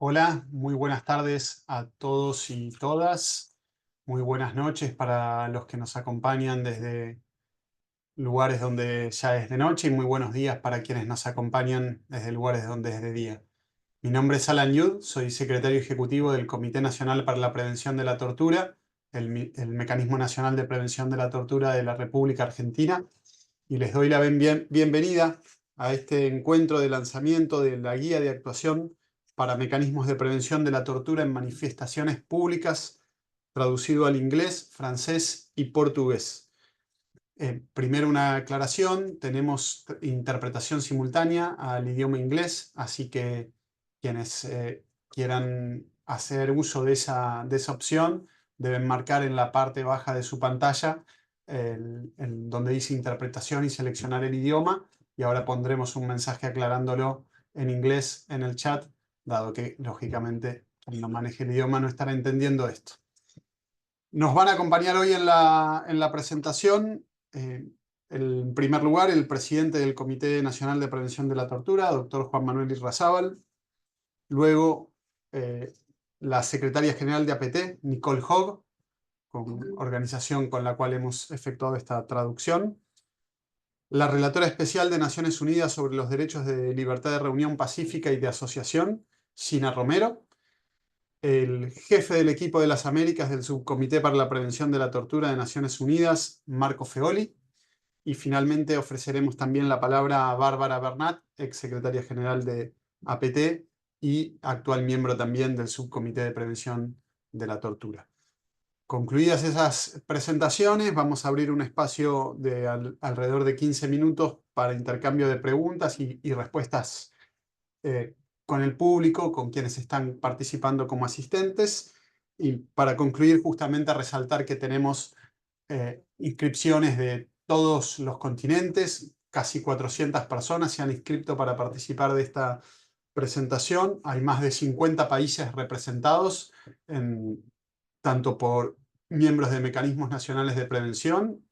Hola, muy buenas tardes a todos y todas. Muy buenas noches para los que nos acompañan desde lugares donde ya es de noche y muy buenos días para quienes nos acompañan desde lugares donde es de día. Mi nombre es Alan Yud, soy secretario ejecutivo del Comité Nacional para la Prevención de la Tortura, el Mecanismo Nacional de Prevención de la Tortura de la República Argentina, y les doy la bienvenida a este encuentro de lanzamiento de la guía de actuación para mecanismos de prevención de la tortura en manifestaciones públicas, traducido al inglés, francés y portugués. Primero una aclaración, tenemos interpretación simultánea al idioma inglés, así que quienes quieran hacer uso de esa opción deben marcar en la parte baja de su pantalla donde dice interpretación y seleccionar el idioma, y ahora pondremos un mensaje aclarándolo en inglés en el chat, dado que lógicamente quien no maneje el idioma no estará entendiendo esto. Nos van a acompañar hoy en la presentación, en primer lugar, el presidente del Comité Nacional de Prevención de la Tortura, doctor Juan Manuel Irrazábal. Luego, la secretaria general de APT, Nicole Hogg, organización con la cual hemos efectuado esta traducción. La relatora especial de Naciones Unidas sobre los derechos de libertad de reunión pacífica y de asociación, Gina Romero. El jefe del equipo de las Américas del Subcomité para la Prevención de la Tortura de Naciones Unidas, Marco Feoli. Y finalmente ofreceremos también la palabra a Bárbara Bernat, ex secretaria general de APT y actual miembro también del Subcomité de Prevención de la Tortura. Concluidas esas presentaciones, vamos a abrir un espacio de alrededor de 15 minutos para intercambio de preguntas y respuestas con el público, con quienes están participando como asistentes. Y para concluir, justamente resaltar que tenemos inscripciones de todos los continentes, casi 400 personas se han inscrito para participar de esta presentación. Hay más de 50 países representados, tanto por miembros de mecanismos nacionales de prevención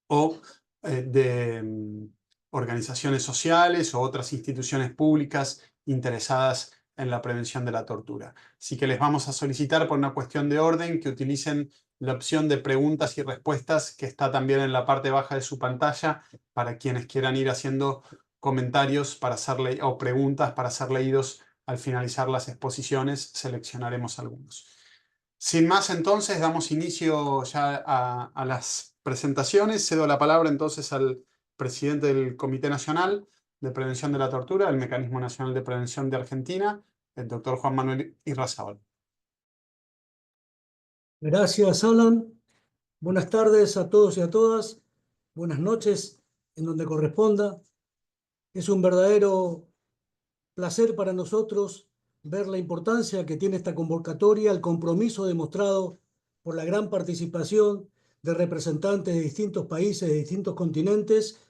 o de organizaciones sociales o otras instituciones públicas interesadas en la prevención de la tortura. Así que les vamos a solicitar, por una cuestión de orden, que utilicen la opción de preguntas y respuestas que está también en la parte baja de su pantalla para quienes quieran ir haciendo comentarios para o preguntas para ser leídos al finalizar las exposiciones. Seleccionaremos algunos. Sin más, entonces, damos inicio ya a las presentaciones. Cedo la palabra entonces al presidente del Comité Nacional de Prevención de la Tortura, el Mecanismo Nacional de Prevención de Argentina, el doctor Juan Manuel Irrazábal. Gracias, Alan. Buenas tardes a todos y a todas. Buenas noches, en donde corresponda. Es un verdadero placer para nosotros ver la importancia que tiene esta convocatoria, el compromiso demostrado por la gran participación de representantes de distintos países, de distintos continentes,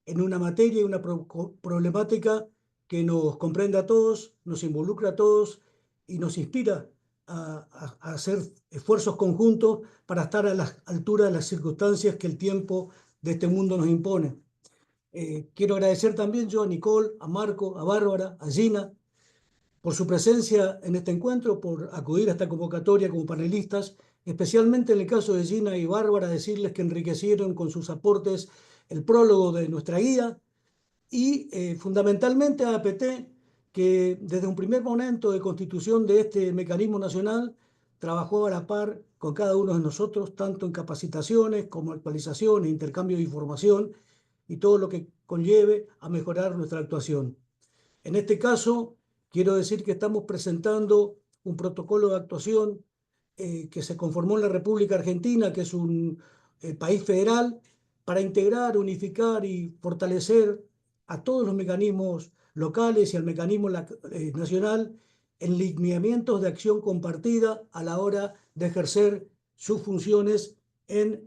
en una materia y una problemática que nos comprende a todos, nos involucra a todos y nos inspira a hacer esfuerzos conjuntos para estar a la altura de las circunstancias que el tiempo de este mundo nos impone. Quiero agradecer también yo a Nicole, a Marco, a Bárbara, a Gina, por su presencia en este encuentro, por acudir a esta convocatoria como panelistas, especialmente en el caso de Gina y Bárbara, decirles que enriquecieron con sus aportes el prólogo de nuestra guía y fundamentalmente a APT, que desde un primer momento de constitución de este mecanismo nacional trabajó a la par con cada uno de nosotros, tanto en capacitaciones como actualizaciones, intercambio de información y todo lo que conlleve a mejorar nuestra actuación. En este caso, quiero decir que estamos presentando un protocolo de actuación que se conformó en la República Argentina, que es un país federal, para integrar, unificar y fortalecer a todos los mecanismos locales y al mecanismo nacional en lineamientos de acción compartida a la hora de ejercer sus funciones en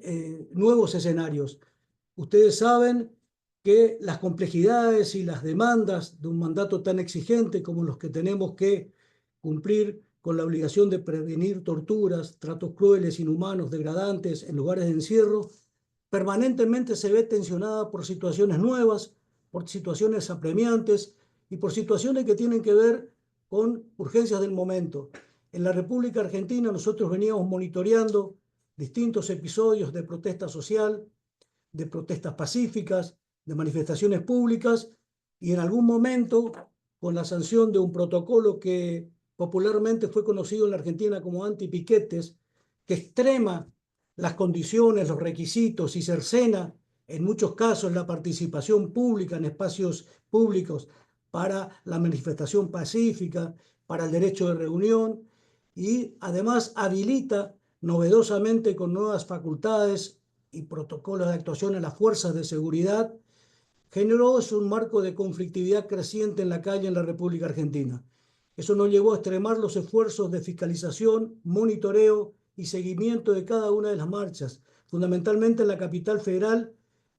nuevos escenarios. Ustedes saben que las complejidades y las demandas de un mandato tan exigente como los que tenemos que cumplir con la obligación de prevenir torturas, tratos crueles, inhumanos, degradantes en lugares de encierro, permanentemente se ve tensionada por situaciones nuevas, por situaciones apremiantes y por situaciones que tienen que ver con urgencias del momento. En la República Argentina nosotros veníamos monitoreando distintos episodios de protesta social, de protestas pacíficas, de manifestaciones públicas, y en algún momento, con la sanción de un protocolo que popularmente fue conocido en la Argentina como antipiquetes, que extrema las condiciones, los requisitos y cercena en muchos casos la participación pública en espacios públicos para la manifestación pacífica, para el derecho de reunión, y además habilita novedosamente con nuevas facultades y protocolos de actuación a las fuerzas de seguridad, generó un marco de conflictividad creciente en la calle en la República Argentina. Eso nos llevó a extremar los esfuerzos de fiscalización, monitoreo y seguimiento de cada una de las marchas, fundamentalmente en la capital federal,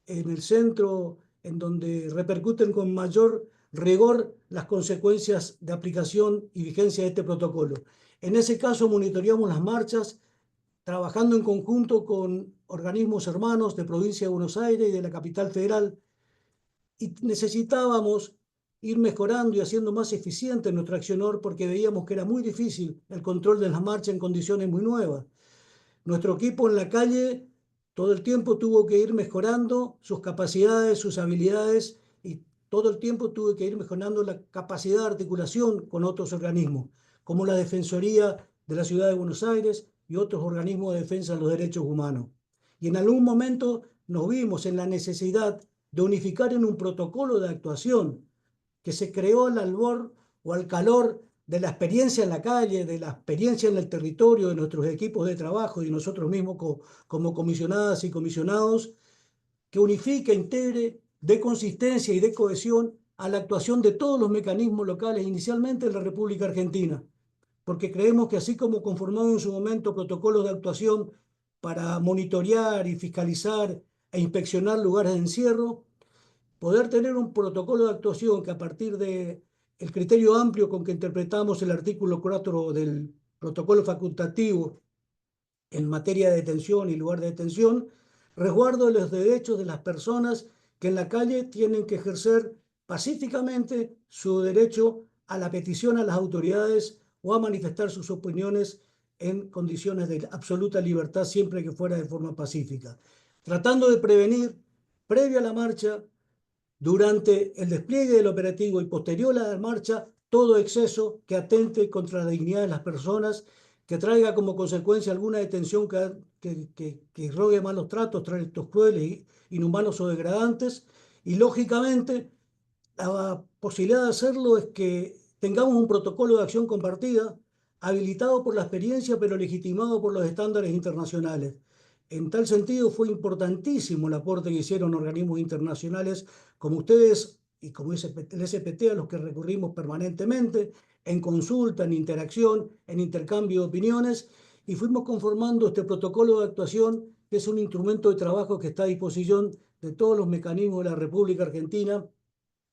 en el centro en donde repercuten con mayor rigor las consecuencias de aplicación y vigencia de este protocolo. En ese caso monitoreamos las marchas trabajando en conjunto con organismos hermanos de provincia de Buenos Aires y de la capital federal, y necesitábamos ir mejorando y haciendo más eficiente nuestro accionar porque veíamos que era muy difícil el control de las marchas en condiciones muy nuevas. Nuestro equipo en la calle todo el tiempo tuvo que ir mejorando sus capacidades, sus habilidades, y todo el tiempo tuvo que ir mejorando la capacidad de articulación con otros organismos, como la Defensoría de la Ciudad de Buenos Aires y otros organismos de defensa de los derechos humanos. Y en algún momento nos vimos en la necesidad de unificar en un protocolo de actuación que se creó al albor o al calor de la experiencia en la calle, de la experiencia en el territorio, de nuestros equipos de trabajo y nosotros mismos como comisionadas y comisionados, que unifique, integre, dé consistencia y dé cohesión a la actuación de todos los mecanismos locales, inicialmente en la República Argentina, porque creemos que así como conformamos en su momento protocolos de actuación para monitorear y fiscalizar e inspeccionar lugares de encierro, poder tener un protocolo de actuación que, a partir de el criterio amplio con que interpretamos el artículo 4 del protocolo facultativo en materia de detención y lugar de detención, resguardo de los derechos de las personas que en la calle tienen que ejercer pacíficamente su derecho a la petición a las autoridades o a manifestar sus opiniones en condiciones de absoluta libertad, siempre que fuera de forma pacífica, tratando de prevenir, previo a la marcha, durante el despliegue del operativo y posterior a la marcha, todo exceso que atente contra la dignidad de las personas, que traiga como consecuencia alguna detención que rogue malos tratos, tratos crueles, inhumanos o degradantes. Y lógicamente la posibilidad de hacerlo es que tengamos un protocolo de acción compartida, habilitado por la experiencia, pero legitimado por los estándares internacionales. En tal sentido, fue importantísimo el aporte que hicieron organismos internacionales como ustedes y como el SPT, a los que recurrimos permanentemente, en consulta, en interacción, en intercambio de opiniones, y fuimos conformando este protocolo de actuación, que es un instrumento de trabajo que está a disposición de todos los mecanismos de la República Argentina,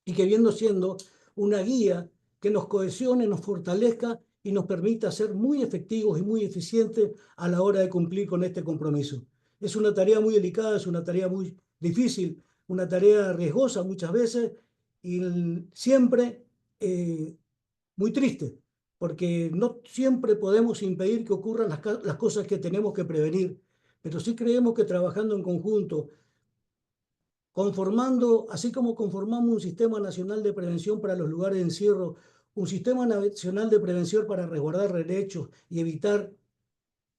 y que viendo siendo una guía que nos cohesione, nos fortalezca y nos permita ser muy efectivos y muy eficientes a la hora de cumplir con este compromiso. Es una tarea muy delicada, es una tarea muy difícil, una tarea riesgosa muchas veces, y siempre muy triste, porque no siempre podemos impedir que ocurran las cosas que tenemos que prevenir, pero sí creemos que trabajando en conjunto, conformando, así como conformamos un sistema nacional de prevención para los lugares de encierro, un sistema nacional de prevención para resguardar derechos y evitar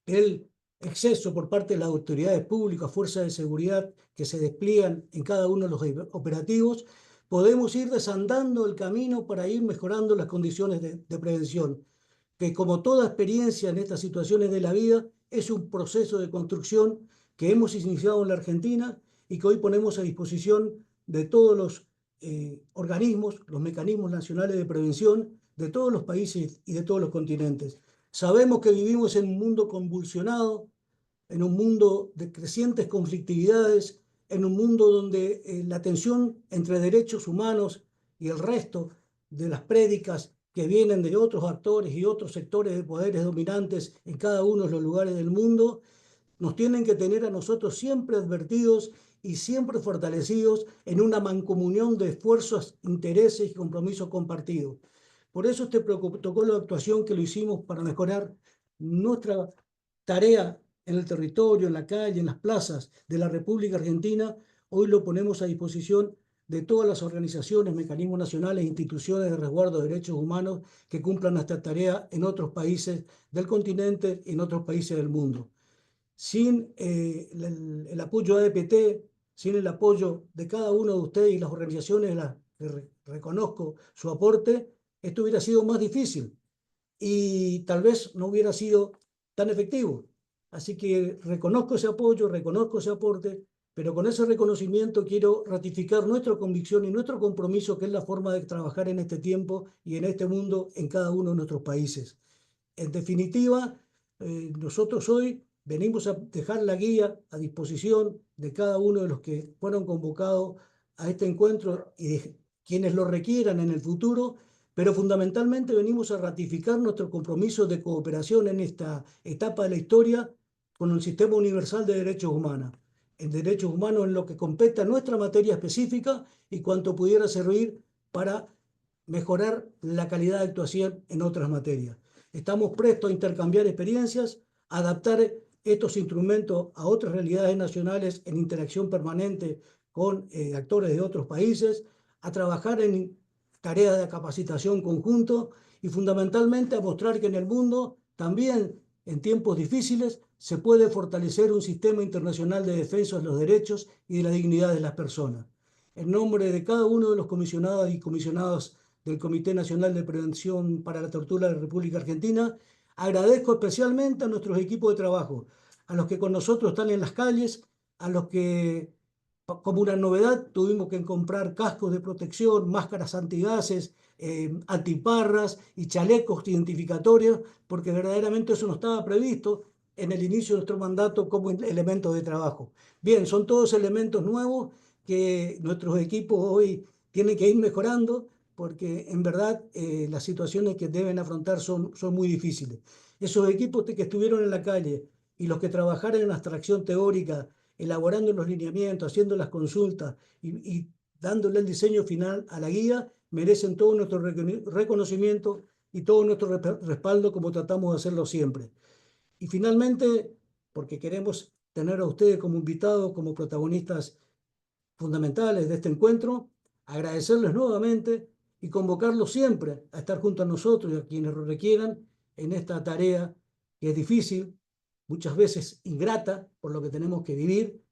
el exceso por parte de las autoridades públicas, fuerzas de seguridad que se despliegan en cada uno de los operativos, podemos ir desandando el camino para ir mejorando las condiciones de prevención, que, como toda experiencia en estas situaciones de la vida, es un proceso de construcción que hemos iniciado en la Argentina y que hoy ponemos a disposición de todos los organismos, los mecanismos nacionales de prevención de todos los países y de todos los continentes. Sabemos que vivimos en un mundo convulsionado, en un mundo de crecientes conflictividades, en un mundo donde la tensión entre derechos humanos y el resto de las prédicas que vienen de otros actores y otros sectores de poderes dominantes en cada uno de los lugares del mundo, nos tienen que tener a nosotros siempre advertidos y siempre fortalecidos en una mancomunión de esfuerzos, intereses y compromisos compartidos. Por eso este protocolo de actuación que lo hicimos para mejorar nuestra tarea en el territorio, en la calle, en las plazas de la República Argentina, hoy lo ponemos a disposición de todas las organizaciones, mecanismos nacionales e instituciones de resguardo de derechos humanos que cumplan esta tarea en otros países del continente y en otros países del mundo. Sin el apoyo ADPT, sin el apoyo de cada uno de ustedes y las organizaciones que reconozco su aporte, esto hubiera sido más difícil y tal vez no hubiera sido tan efectivo. Así que reconozco ese apoyo, reconozco ese aporte, pero con ese reconocimiento quiero ratificar nuestra convicción y nuestro compromiso, que es la forma de trabajar en este tiempo y en este mundo en cada uno de nuestros países. En definitiva, nosotros hoy venimos a dejar la guía a disposición de cada uno de los que fueron convocados a este encuentro y de quienes lo requieran en el futuro, pero fundamentalmente venimos a ratificar nuestro compromiso de cooperación en esta etapa de la historia con el Sistema Universal de Derechos Humanos. En derechos humanos en lo que compete a nuestra materia específica y cuanto pudiera servir para mejorar la calidad de actuación en otras materias. Estamos prestos a intercambiar experiencias, a adaptar estos instrumentos a otras realidades nacionales en interacción permanente con actores de otros países, a trabajar en tareas de capacitación conjunto y fundamentalmente a mostrar que en el mundo, también en tiempos difíciles, se puede fortalecer un sistema internacional de defensa de los derechos y de la dignidad de las personas. En nombre de cada uno de los comisionados y comisionadas del Comité Nacional de Prevención para la Tortura de la República Argentina, agradezco especialmente a nuestros equipos de trabajo, a los que con nosotros están en las calles, a los que, como una novedad, tuvimos que comprar cascos de protección, máscaras antigases, antiparras y chalecos identificatorios, porque verdaderamente eso no estaba previsto en el inicio de nuestro mandato como elementos de trabajo. Bien, son todos elementos nuevos que nuestros equipos hoy tienen que ir mejorando, porque en verdad las situaciones que deben afrontar son muy difíciles. Esos equipos que estuvieron en la calle y los que trabajaron en abstracción teórica, elaborando los lineamientos, haciendo las consultas y dándole el diseño final a la guía, merecen todo nuestro reconocimiento y todo nuestro respaldo, como tratamos de hacerlo siempre. Y finalmente, porque queremos tener a ustedes como invitados, como protagonistas fundamentales de este encuentro, agradecerles nuevamente y convocarlos siempre a estar junto a nosotros y a quienes lo requieran en esta tarea que es difícil, muchas veces ingrata por lo que tenemos que vivir,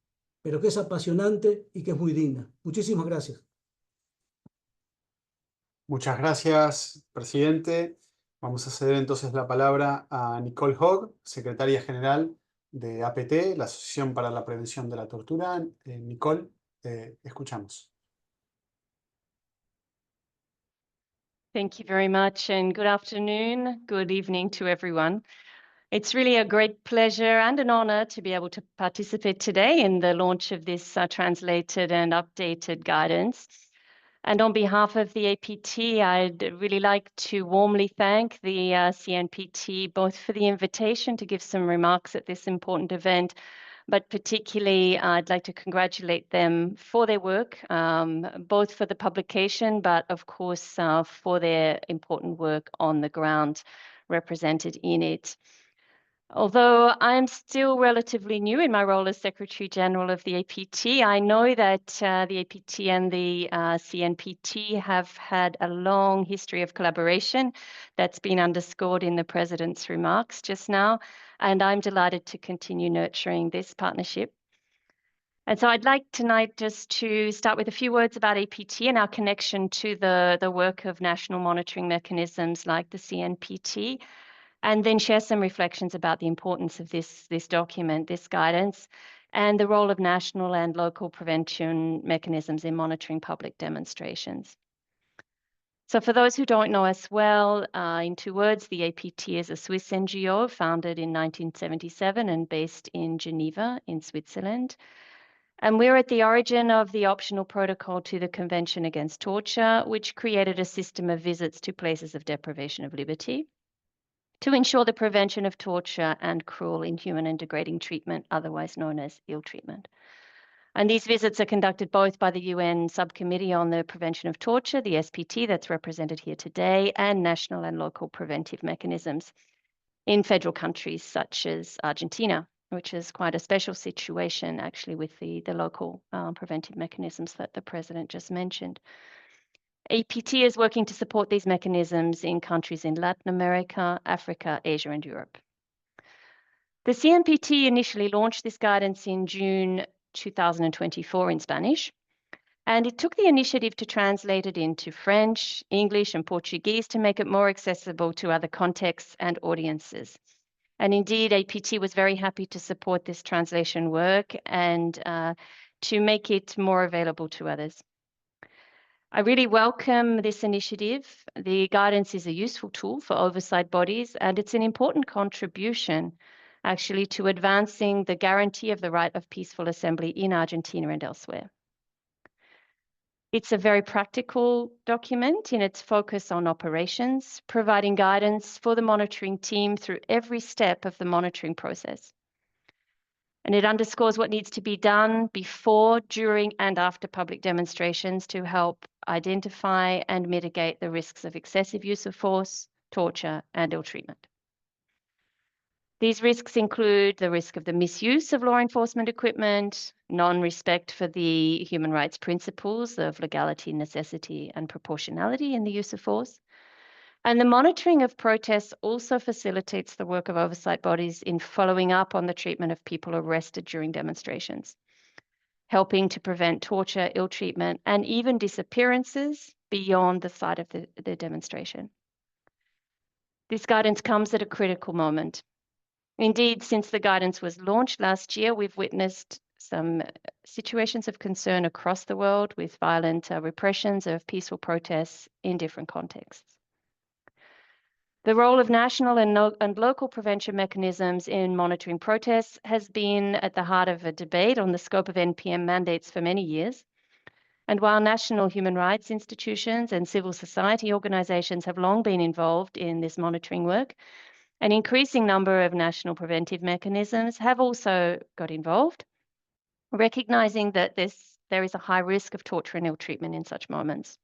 pero que es apasionante y que es muy digna. Muchísimas gracias. Muchas gracias, presidente. Vamos a ceder entonces la palabra a Nicole Hogg, secretaria general de APT, la Asociación para la Prevención de la Tortura. Nicole, escuchamos. Thank you very much, and good afternoon, good evening to everyone. It's really a great pleasure and an honor to be able to participate today in the launch of this translated and updated guidance. And on behalf of the APT, I'd really like to warmly thank the CNPT both for the invitation to give some remarks at this important event, but particularly I'd like to congratulate them for their work, both for the publication, but of course for their important work on the ground represented in it. Although I'm still relatively new in my role as Secretary General of the APT, I know that the APT and the CNPT have had a long history of collaboration that's been underscored in the President's remarks just now, and I'm delighted to continue nurturing this partnership. And so I'd like tonight just to start with a few words about APT and our connection to the work of national monitoring mechanisms like the CNPT, and then share some reflections about the importance of this document, this guidance, and the role of national and local prevention mechanisms in monitoring public demonstrations. So for those who don't know us well, in 2 words, the APT is a Swiss NGO founded in 1977 and based in Geneva in Switzerland. And we're at the origin of the optional protocol to the Convention Against Torture, which created a system of visits to places of deprivation of liberty to ensure the prevention of torture and cruel, inhuman, and degrading treatment, otherwise known as ill treatment. And these visits are conducted both by the UN Subcommittee on the Prevention of Torture, the SPT, that's represented here today, and national and local preventive mechanisms in federal countries such as Argentina, which is quite a special situation actually with the local preventive mechanisms that the President just mentioned. APT is working to support these mechanisms in countries in Latin America, Africa, Asia, and Europe. The CMPT initially launched this guidance in June 2024 in Spanish, and it took the initiative to translate it into French, English, and Portuguese to make it more accessible to other contexts and audiences. And indeed, APT was very happy to support this translation work and to make it more available to others. I really welcome this initiative. The guidance is a useful tool for oversight bodies, and it's an important contribution actually to advancing the guarantee of the right of peaceful assembly in Argentina and elsewhere. It's a very practical document in its focus on operations, providing guidance for the monitoring team through every step of the monitoring process. And it underscores what needs to be done before, during, and after public demonstrations to help identify and mitigate the risks of excessive use of force, torture, and ill treatment. These risks include the risk of the misuse of law enforcement equipment, non-respect for the human rights principles of legality, necessity, and proportionality in the use of force. And the monitoring of protests also facilitates the work of oversight bodies in following up on the treatment of people arrested during demonstrations, helping to prevent torture, ill treatment, and even disappearances beyond the site of the demonstration. This guidance comes at a critical moment. Indeed, since the guidance was launched last year, we've witnessed some situations of concern across the world with violent repressions of peaceful protests in different contexts. The role of national and local prevention mechanisms in monitoring protests has been at the heart of a debate on the scope of NPM mandates for many years. And while national human rights institutions and civil society organizations have long been involved in this monitoring work, an increasing number of national preventive mechanisms have also got involved, recognizing that there is a high risk of torture and ill treatment in such moments.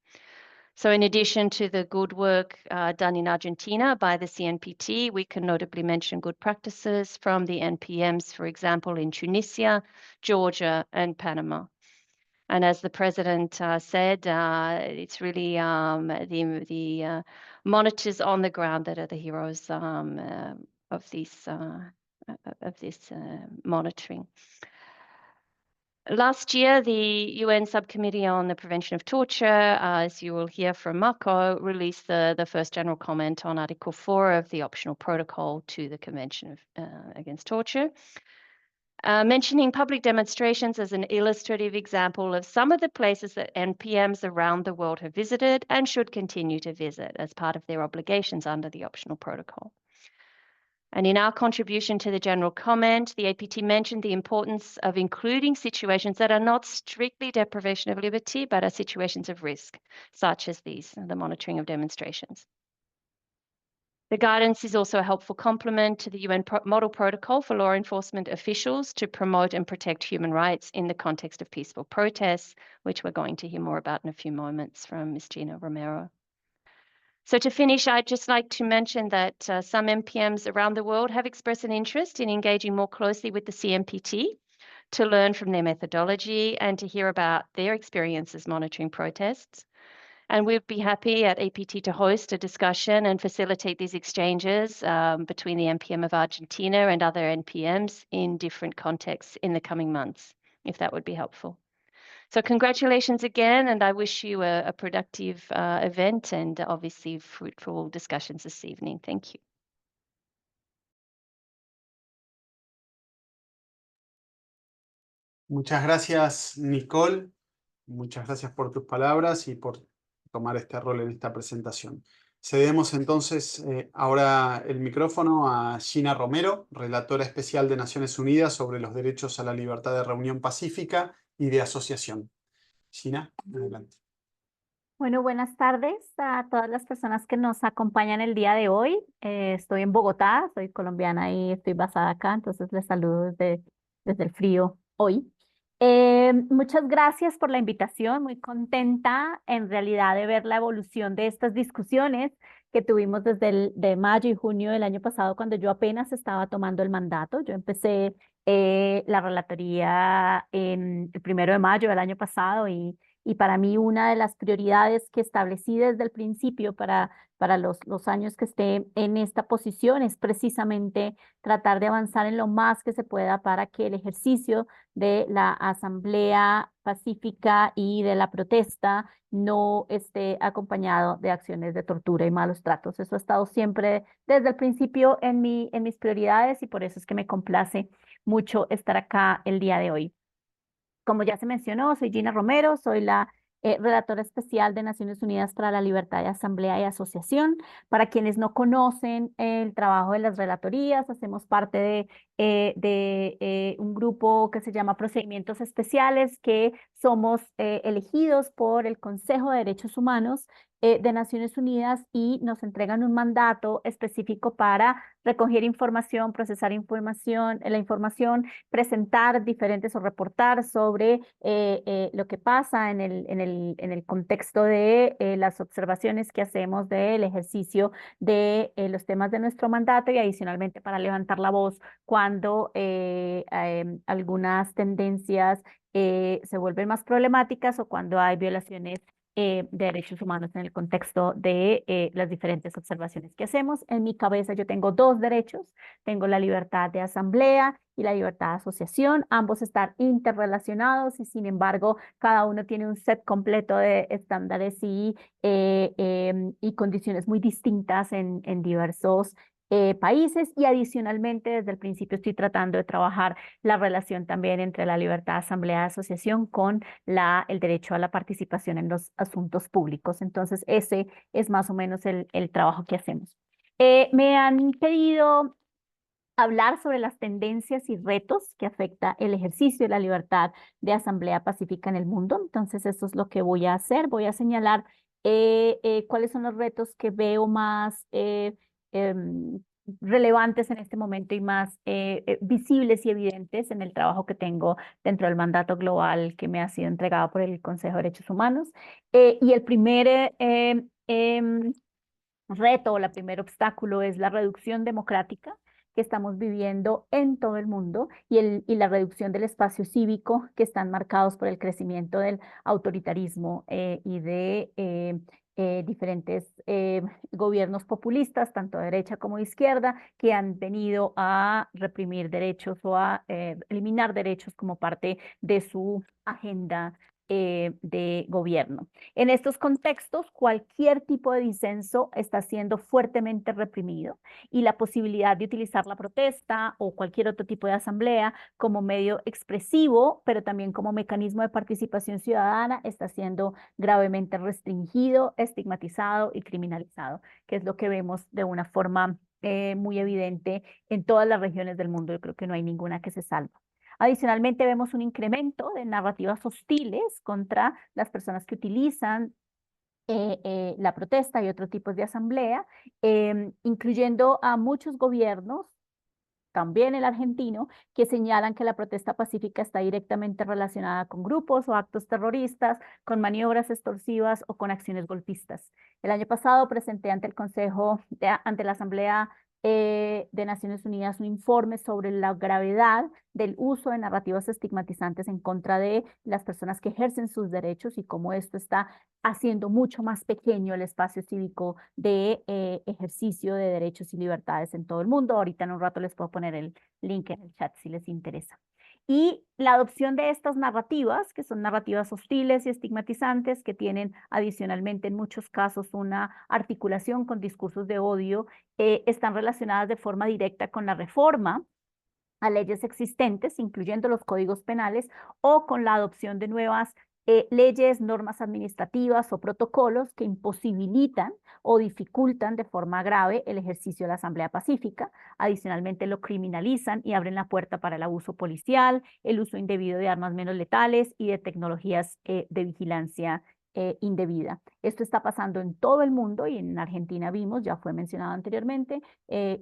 So in addition to the good work done in Argentina by the CNPT, we can notably mention good practices from the NPMs, for example, in Tunisia, Georgia, and Panama. And as the President said, it's really the monitors on the ground that are the heroes of this monitoring. Last year, the UN Subcommittee on the Prevention of Torture, as you will hear from Marco, released the first general comment on Article 4 of the optional protocol to the Convention Against Torture, mentioning public demonstrations as an illustrative example of some of the places that NPMs around the world have visited and should continue to visit as part of their obligations under the optional protocol. And in our contribution to the general comment, the APT mentioned the importance of including situations that are not strictly deprivation of liberty, but are situations of risk, such as these, the monitoring of demonstrations. The guidance is also a helpful complement to the UN Model Protocol for law enforcement officials to promote and protect human rights in the context of peaceful protests, which we're going to hear more about in a few moments from Ms. Gina Romero. So to finish, I'd just like to mention that some NPMs around the world have expressed an interest in engaging more closely with the CMPT to learn from their methodology and to hear about their experiences monitoring protests. And we'd be happy at APT to host a discussion and facilitate these exchanges between the NPM of Argentina and other NPMs in different contexts in the coming months, if that would be helpful. So congratulations again, and I wish you a productive event and obviously fruitful discussions this evening. Thank you. Muchas gracias, Nicole. Muchas gracias por tus palabras y por tomar este rol en esta presentación. Cedemos entonces ahora el micrófono a Gina Romero, relatora especial de Naciones Unidas sobre los derechos a la libertad de reunión pacífica y de asociación. Gina, adelante. Bueno, buenas tardes a todas las personas que nos acompañan el día de hoy. Estoy en Bogotá, soy colombiana y estoy basada acá, entonces les saludo desde el frío hoy. Muchas gracias por la invitación, muy contenta en realidad de ver la evolución de estas discusiones que tuvimos desde de mayo y junio del año pasado, cuando yo apenas estaba tomando el mandato. Yo empecé la relatoría en el 1 de mayo del año pasado y para mí una de las prioridades que establecí desde el principio para los años que esté en esta posición es precisamente tratar de avanzar en lo más que se pueda para que el ejercicio de la asamblea pacífica y de la protesta no esté acompañado de acciones de tortura y malos tratos. Eso ha estado siempre desde el principio en mis prioridades y por eso es que me complace mucho estar acá el día de hoy. Como ya se mencionó, soy Gina Romero, soy la relatora especial de Naciones Unidas para la Libertad de Asamblea y Asociación. Para quienes no conocen el trabajo de las relatorías, hacemos parte de un grupo que se llama Procedimientos Especiales, que somos elegidos por el Consejo de Derechos Humanos de Naciones Unidas y nos entregan un mandato específico para recoger información, procesar información, la información, presentar diferentes o reportar sobre lo que pasa en el contexto de las observaciones que hacemos del ejercicio de los temas de nuestro mandato y adicionalmente para levantar la voz cuando algunas tendencias se vuelven más problemáticas o cuando hay violaciones de derechos humanos en el contexto de las diferentes observaciones que hacemos. En mi cabeza yo tengo dos derechos, tengo la libertad de asamblea y la libertad de asociación, ambos están interrelacionados y sin embargo cada uno tiene un set completo de estándares y condiciones muy distintas en diversos países y adicionalmente desde el principio estoy tratando de trabajar la relación también entre la libertad de asamblea y asociación con el derecho a la participación en los asuntos públicos. Entonces, ese es más o menos el trabajo que hacemos. Me han pedido hablar sobre las tendencias y retos que afecta el ejercicio de la libertad de asamblea pacífica en el mundo. Entonces, eso es lo que voy a hacer. Voy a señalar cuáles son los retos que veo más em, relevantes en este momento y más visibles y evidentes en el trabajo que tengo dentro del mandato global que me ha sido entregado por el Consejo de Derechos Humanos. Y el primer reto o el primer obstáculo es la reducción democrática que estamos viviendo en todo el mundo y la reducción del espacio cívico que están marcados por el crecimiento del autoritarismo y de diferentes gobiernos populistas, tanto de derecha como de izquierda, que han venido a reprimir derechos o a eliminar derechos como parte de su agenda de gobierno. En estos contextos, cualquier tipo de disenso está siendo fuertemente reprimido y la posibilidad de utilizar la protesta o cualquier otro tipo de asamblea como medio expresivo, pero también como mecanismo de participación ciudadana, está siendo gravemente restringido, estigmatizado y criminalizado, que es lo que vemos de una forma muy evidente en todas las regiones del mundo. Yo creo que no hay ninguna que se salva. Adicionalmente, vemos un incremento de narrativas hostiles contra las personas que utilizan la protesta y otros tipos de asamblea, incluyendo a muchos gobiernos, también el argentino, que señalan que la protesta pacífica está directamente relacionada con grupos o actos terroristas, con maniobras extorsivas o con acciones golpistas. El año pasado presenté ante el Consejo, ante la Asamblea de Naciones Unidas un informe sobre la gravedad del uso de narrativas estigmatizantes en contra de las personas que ejercen sus derechos y cómo esto está haciendo mucho más pequeño el espacio cívico de ejercicio de derechos y libertades en todo el mundo. Ahorita en un rato les puedo poner el link en el chat si les interesa. Y la adopción de estas narrativas, que son narrativas hostiles y estigmatizantes, que tienen adicionalmente en muchos casos una articulación con discursos de odio, están relacionadas de forma directa con la reforma a leyes existentes, incluyendo los códigos penales, o con la adopción de nuevas leyes, normas administrativas o protocolos que imposibilitan o dificultan de forma grave el ejercicio de la asamblea pacífica. Adicionalmente, lo criminalizan y abren la puerta para el abuso policial, el uso indebido de armas menos letales y de tecnologías de vigilancia indebida. Esto está pasando en todo el mundo y en Argentina vimos, ya fue mencionado anteriormente,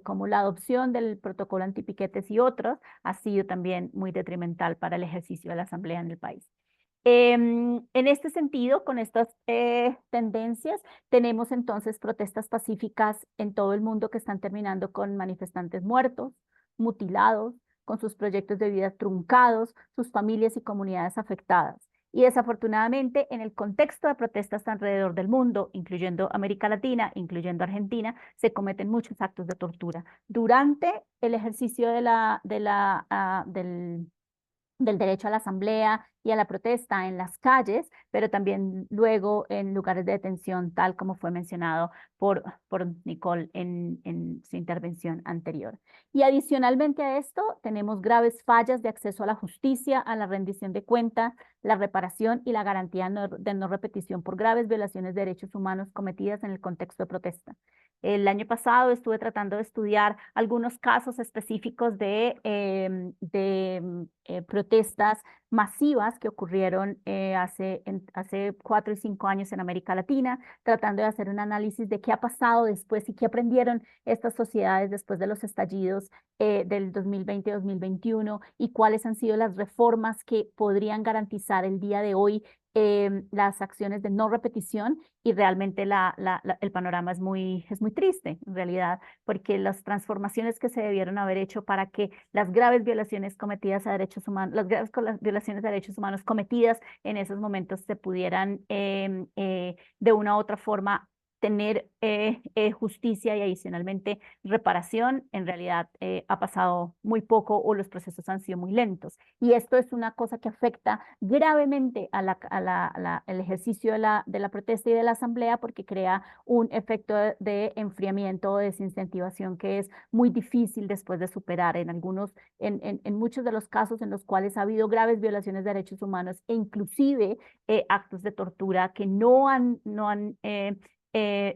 como la adopción del protocolo antipiquetes y otros ha sido también muy detrimental para el ejercicio de la asamblea en el país. En este sentido, con estas tendencias, tenemos entonces protestas pacíficas en todo el mundo que están terminando con manifestantes muertos, mutilados, con sus proyectos de vida truncados, sus familias y comunidades afectadas. Y desafortunadamente, en el contexto de protestas alrededor del mundo, incluyendo América Latina, incluyendo Argentina, se cometen muchos actos de tortura. Durante el ejercicio del derecho a la asamblea y a la protesta en las calles, pero también luego en lugares de detención, tal como fue mencionado por Nicole en su intervención anterior. Y adicionalmente a esto, tenemos graves fallas de acceso a la justicia, a la rendición de cuentas, la reparación y la garantía de no repetición por graves violaciones de derechos humanos cometidas en el contexto de protesta. El año pasado estuve tratando de estudiar algunos casos específicos de protestas masivas que ocurrieron hace 4 y 5 años en América Latina, tratando de hacer un análisis de qué ha pasado después y qué aprendieron estas sociedades después de los estallidos del 2020-2021 y cuáles han sido las reformas que podrían garantizar el día de hoy las acciones de no repetición, y realmente el panorama es muy triste en realidad, porque las transformaciones que se debieron haber hecho para que las graves violaciones cometidas a derechos humanos, las violaciones de derechos humanos cometidas en esos momentos se pudieran de una u otra forma tener justicia y adicionalmente reparación, en realidad ha pasado muy poco o los procesos han sido muy lentos. Y esto es una cosa que afecta gravemente el ejercicio de la protesta y de la asamblea, porque crea un efecto de enfriamiento o desincentivación que es muy difícil después de superar en muchos de los casos en los cuales ha habido graves violaciones de derechos humanos e inclusive actos de tortura que no han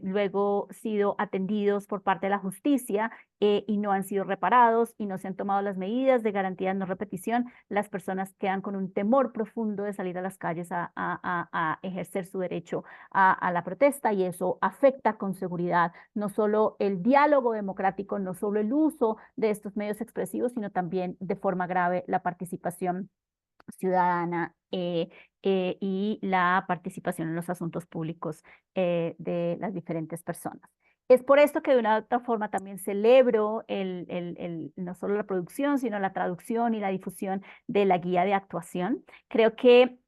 luego sido atendidos por parte de la justicia y no han sido reparados y no se han tomado las medidas de garantía de no repetición. Las personas quedan con un temor profundo de salir a las calles a ejercer su derecho a la protesta, y eso afecta con seguridad no solo el diálogo democrático, no solo el uso de estos medios expresivos, sino también de forma grave la participación ciudadana y la participación en los asuntos públicos de las diferentes personas. Es por esto que de una u otra forma también celebro no solo la producción, sino la traducción y la difusión de la guía de actuación. Creo que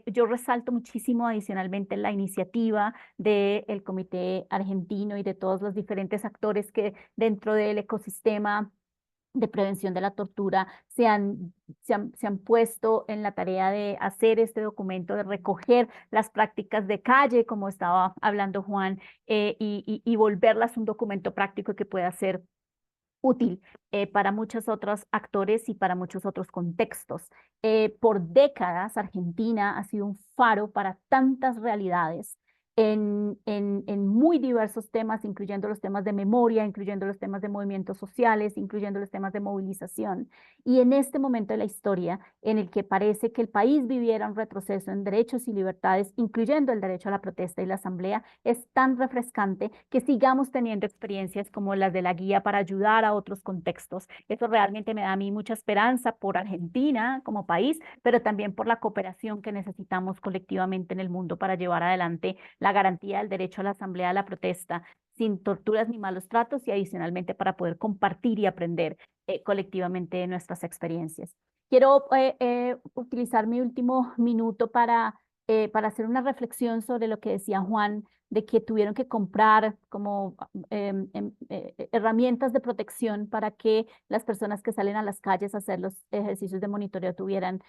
yo resalto muchísimo adicionalmente la iniciativa del Comité Argentino y de todos los diferentes actores que dentro del ecosistema de prevención de la tortura se han puesto en la tarea de hacer este documento, de recoger las prácticas de calle, como estaba hablando Juan, y volverlas un documento práctico que pueda ser útil para muchos otros actores y para muchos otros contextos. Por décadas, Argentina ha sido un faro para tantas realidades en muy diversos temas, incluyendo los temas de memoria, incluyendo los temas de movimientos sociales, incluyendo los temas de movilización. Y en este momento de la historia, en el que parece que el país viviera un retroceso en derechos y libertades, incluyendo el derecho a la protesta y la asamblea, es tan refrescante que sigamos teniendo experiencias como las de la guía para ayudar a otros contextos. Eso realmente me da a mí mucha esperanza por Argentina como país, pero también por la cooperación que necesitamos colectivamente en el mundo para llevar adelante la garantía del derecho a la asamblea, a la protesta, sin torturas ni malos tratos, y adicionalmente para poder compartir y aprender colectivamente nuestras experiencias. Quiero utilizar mi último minuto para hacer una reflexión sobre lo que decía Juan, de que tuvieron que comprar como herramientas de protección para que las personas que salen a las calles a hacer los ejercicios de monitoreo tuvieran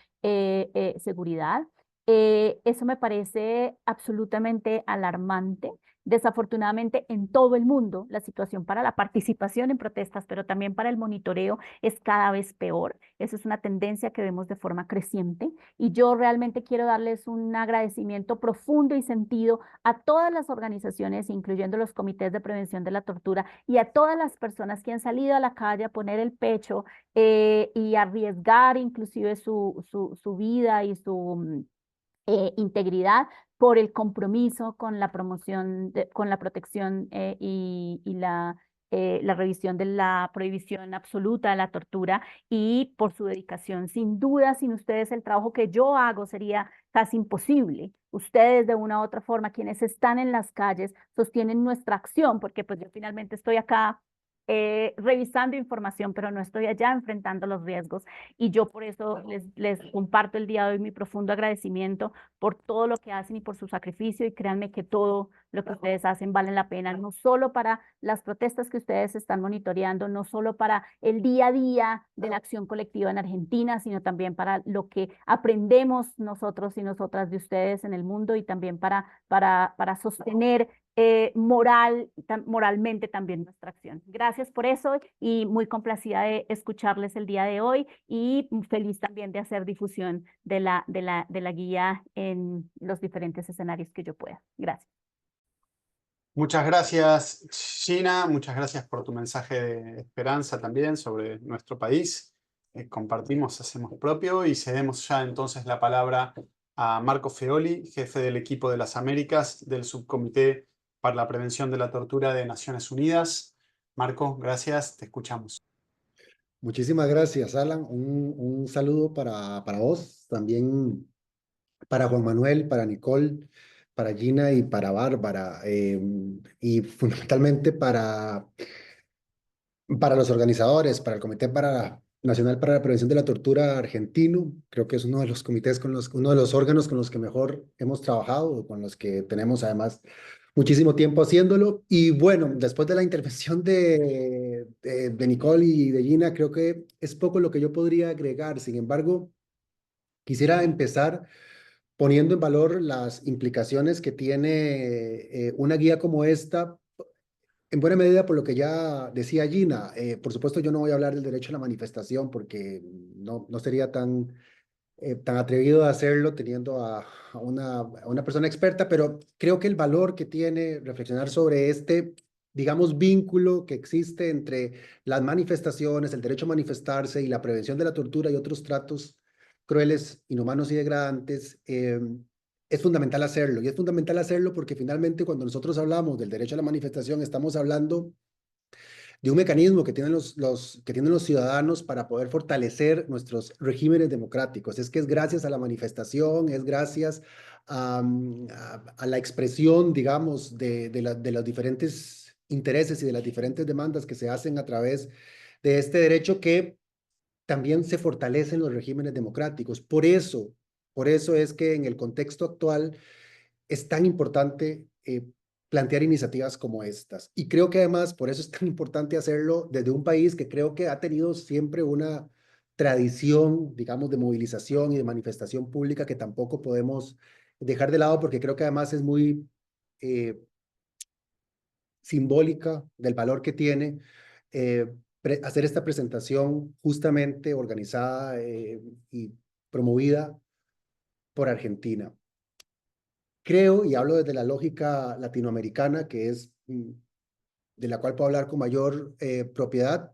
seguridad. Eso me parece absolutamente alarmante. Desafortunadamente, en todo el mundo, la situación para la participación en protestas, pero también para el monitoreo, es cada vez peor. Eso es una tendencia que vemos de forma creciente. Y yo realmente quiero darles un agradecimiento profundo y sentido a todas las organizaciones, incluyendo los comités de prevención de la tortura, y a todas las personas que han salido a la calle a poner el pecho y arriesgar inclusive su vida y su integridad por el compromiso con la promoción, con la protección y la revisión de la prohibición absoluta de la tortura y por su dedicación. Sin duda, sin ustedes el trabajo que yo hago sería casi imposible. Ustedes de una u otra forma, quienes están en las calles, sostienen nuestra acción, porque pues yo finalmente estoy acá revisando información, pero no estoy allá enfrentando los riesgos. Y yo por eso les comparto el día de hoy mi profundo agradecimiento por todo lo que hacen y por su sacrificio. Y créanme que todo lo que ustedes hacen vale la pena, no solo para las protestas que ustedes están monitoreando, no solo para el día a día de la acción colectiva en Argentina, sino también para lo que aprendemos nosotros y nosotras de ustedes en el mundo y también para sostener moralmente también nuestra acción. Gracias por eso y muy complacida de escucharles el día de hoy y feliz también de hacer difusión de la guía en los diferentes escenarios que yo pueda. Gracias. Muchas gracias, Gina. Muchas gracias por tu mensaje de esperanza también sobre nuestro país. Compartimos, hacemos propio y cedemos ya entonces la palabra a Marco Feoli, jefe del equipo de las Américas del Subcomité para la Prevención de la Tortura de Naciones Unidas. Marco, gracias, te escuchamos. Muchísimas gracias, Alan. Un saludo para vos, también para Juan Manuel, para Nicole, para Gina y para Bárbara, y fundamentalmente para los organizadores, para el Nacional para la Prevención de la Tortura argentino. Creo que es uno de los comités uno de los órganos con los que mejor hemos trabajado, con los que tenemos además muchísimo tiempo haciéndolo. Y bueno, después de la intervención de Nicole y de Gina, creo que es poco lo que yo podría agregar. Sin embargo, quisiera empezar poniendo en valor las implicaciones que tiene una guía como esta, en buena medida por lo que ya decía Gina. Por supuesto, yo no voy a hablar del derecho a la manifestación porque no sería tan atrevido a hacerlo teniendo a una persona experta, pero creo que el valor que tiene reflexionar sobre este, digamos, vínculo que existe entre las manifestaciones, el derecho a manifestarse y la prevención de la tortura y otros tratos crueles, inhumanos y degradantes, es fundamental hacerlo. Y es fundamental hacerlo porque finalmente cuando nosotros hablamos del derecho a la manifestación estamos hablando de un mecanismo que tienen que tienen los ciudadanos para poder fortalecer nuestros regímenes democráticos. Es que es gracias a la manifestación, es gracias a la expresión, digamos, de los diferentes intereses y de las diferentes demandas que se hacen a través de este derecho que también se fortalecen los regímenes democráticos. Por eso es que en el contexto actual es tan importante plantear iniciativas como estas. Y creo que además por eso es tan importante hacerlo desde un país que creo que ha tenido siempre una tradición, digamos, de movilización y de manifestación pública que tampoco podemos dejar de lado porque creo que además es muy simbólica del valor que tiene hacer esta presentación justamente organizada y promovida por Argentina. Creo, y hablo desde la lógica latinoamericana, que es de la cual puedo hablar con mayor propiedad,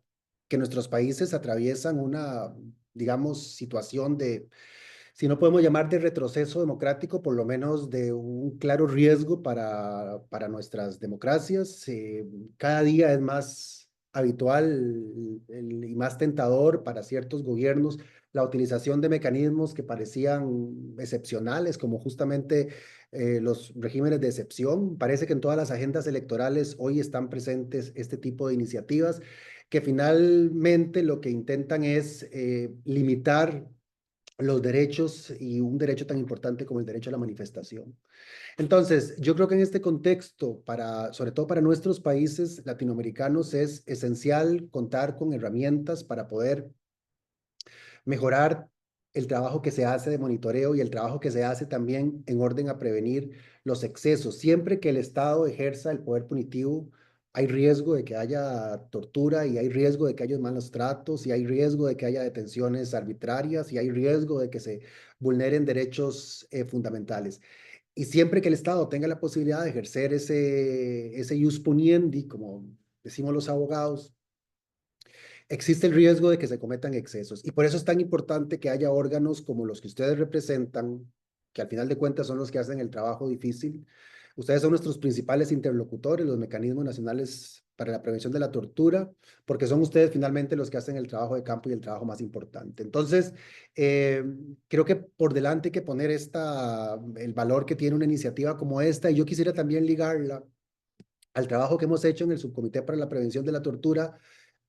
que nuestros países atraviesan una, digamos, situación de, si no podemos llamar de retroceso democrático, por lo menos de un claro riesgo para nuestras democracias. Cada día es más habitual y más tentador para ciertos gobiernos la utilización de mecanismos que parecían excepcionales, como justamente los regímenes de excepción. Parece que en todas las agendas electorales hoy están presentes este tipo de iniciativas que finalmente lo que intentan es limitar los derechos y un derecho tan importante como el derecho a la manifestación. Entonces, yo creo que en este contexto, sobre todo para nuestros países latinoamericanos, es esencial contar con herramientas para poder mejorar el trabajo que se hace de monitoreo y el trabajo que se hace también en orden a prevenir los excesos. Siempre que el Estado ejerza el poder punitivo, hay riesgo de que haya tortura y hay riesgo de que haya malos tratos y hay riesgo de que haya detenciones arbitrarias y hay riesgo de que se vulneren derechos fundamentales. Y siempre que el Estado tenga la posibilidad de ejercer ese ius puniendi, como decimos los abogados, existe el riesgo de que se cometan excesos. Y por eso es tan importante que haya órganos como los que ustedes representan, que al final de cuentas son los que hacen el trabajo difícil. Ustedes son nuestros principales interlocutores, los mecanismos nacionales para la prevención de la tortura, porque son ustedes finalmente los que hacen el trabajo de campo y el trabajo más importante. Entonces, creo que por delante hay que poner el valor que tiene una iniciativa como esta, y yo quisiera también ligarla al trabajo que hemos hecho en el Subcomité para la Prevención de la Tortura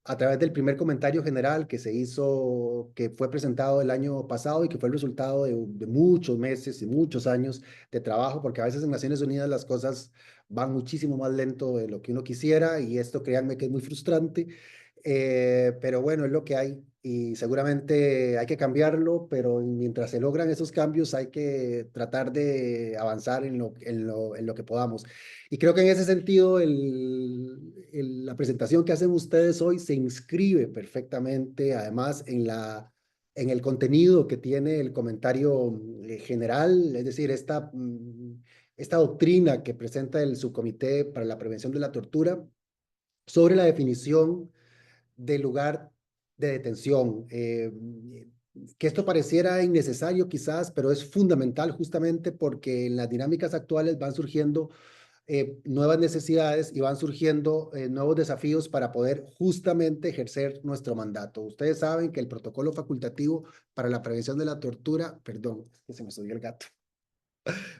a través del primer comentario general que se hizo, que fue presentado el año pasado y que fue el resultado de muchos meses y muchos años de trabajo, porque a veces en Naciones Unidas las cosas van muchísimo más lento de lo que uno quisiera, y esto créanme que es muy frustrante, pero bueno, es lo que hay y seguramente hay que cambiarlo, pero mientras se logran esos cambios hay que tratar de avanzar en lo que podamos. Y creo que en ese sentido la presentación que hacen ustedes hoy se inscribe perfectamente, además, en el contenido que tiene el comentario general, es decir, esta doctrina que presenta el Subcomité para la Prevención de la Tortura sobre la definición del lugar de detención. Que esto pareciera innecesario quizás, pero es fundamental justamente porque en las dinámicas actuales van surgiendo nuevas necesidades y van surgiendo nuevos desafíos para poder justamente ejercer nuestro mandato. Ustedes saben que el protocolo facultativo para la prevención de la tortura, perdón, es que se me subió el gato,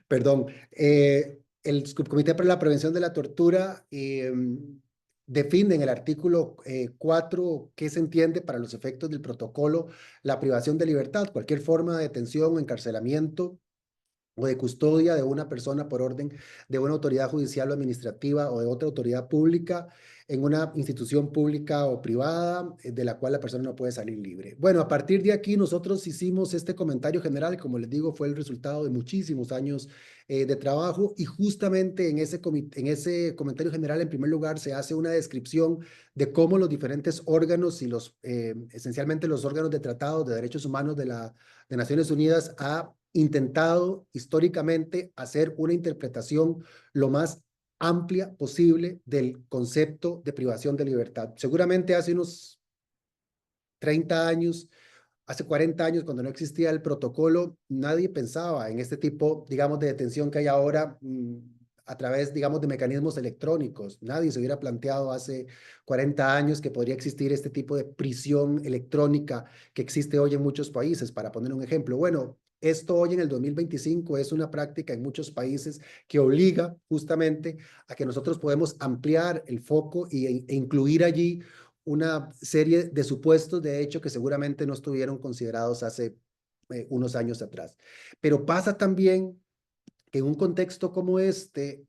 perdón, el Subcomité para la Prevención de la Tortura define en el artículo 4 qué se entiende para los efectos del protocolo la privación de libertad, cualquier forma de detención o encarcelamiento o de custodia de una persona por orden de una autoridad judicial o administrativa o de otra autoridad pública en una institución pública o privada de la cual la persona no puede salir libre. Bueno, a partir de aquí nosotros hicimos este comentario general, como les digo, fue el resultado de muchísimos años de trabajo, y justamente en ese comentario general, en primer lugar, se hace una descripción de cómo los diferentes órganos y esencialmente los órganos de tratado de derechos humanos de Naciones Unidas ha intentado históricamente hacer una interpretación lo más amplia posible del concepto de privación de libertad. Seguramente hace unos 30 años, hace 40 años, cuando no existía el protocolo, nadie pensaba en este tipo, digamos, de detención que hay ahora a través, digamos, de mecanismos electrónicos. Nadie se hubiera planteado hace 40 años que podría existir este tipo de prisión electrónica que existe hoy en muchos países, para poner un ejemplo. Bueno, esto hoy en el 2025 es una práctica en muchos países que obliga justamente a que nosotros podemos ampliar el foco e incluir allí una serie de supuestos de hecho que seguramente no estuvieron considerados hace unos años atrás. Pero pasa también que en un contexto como este,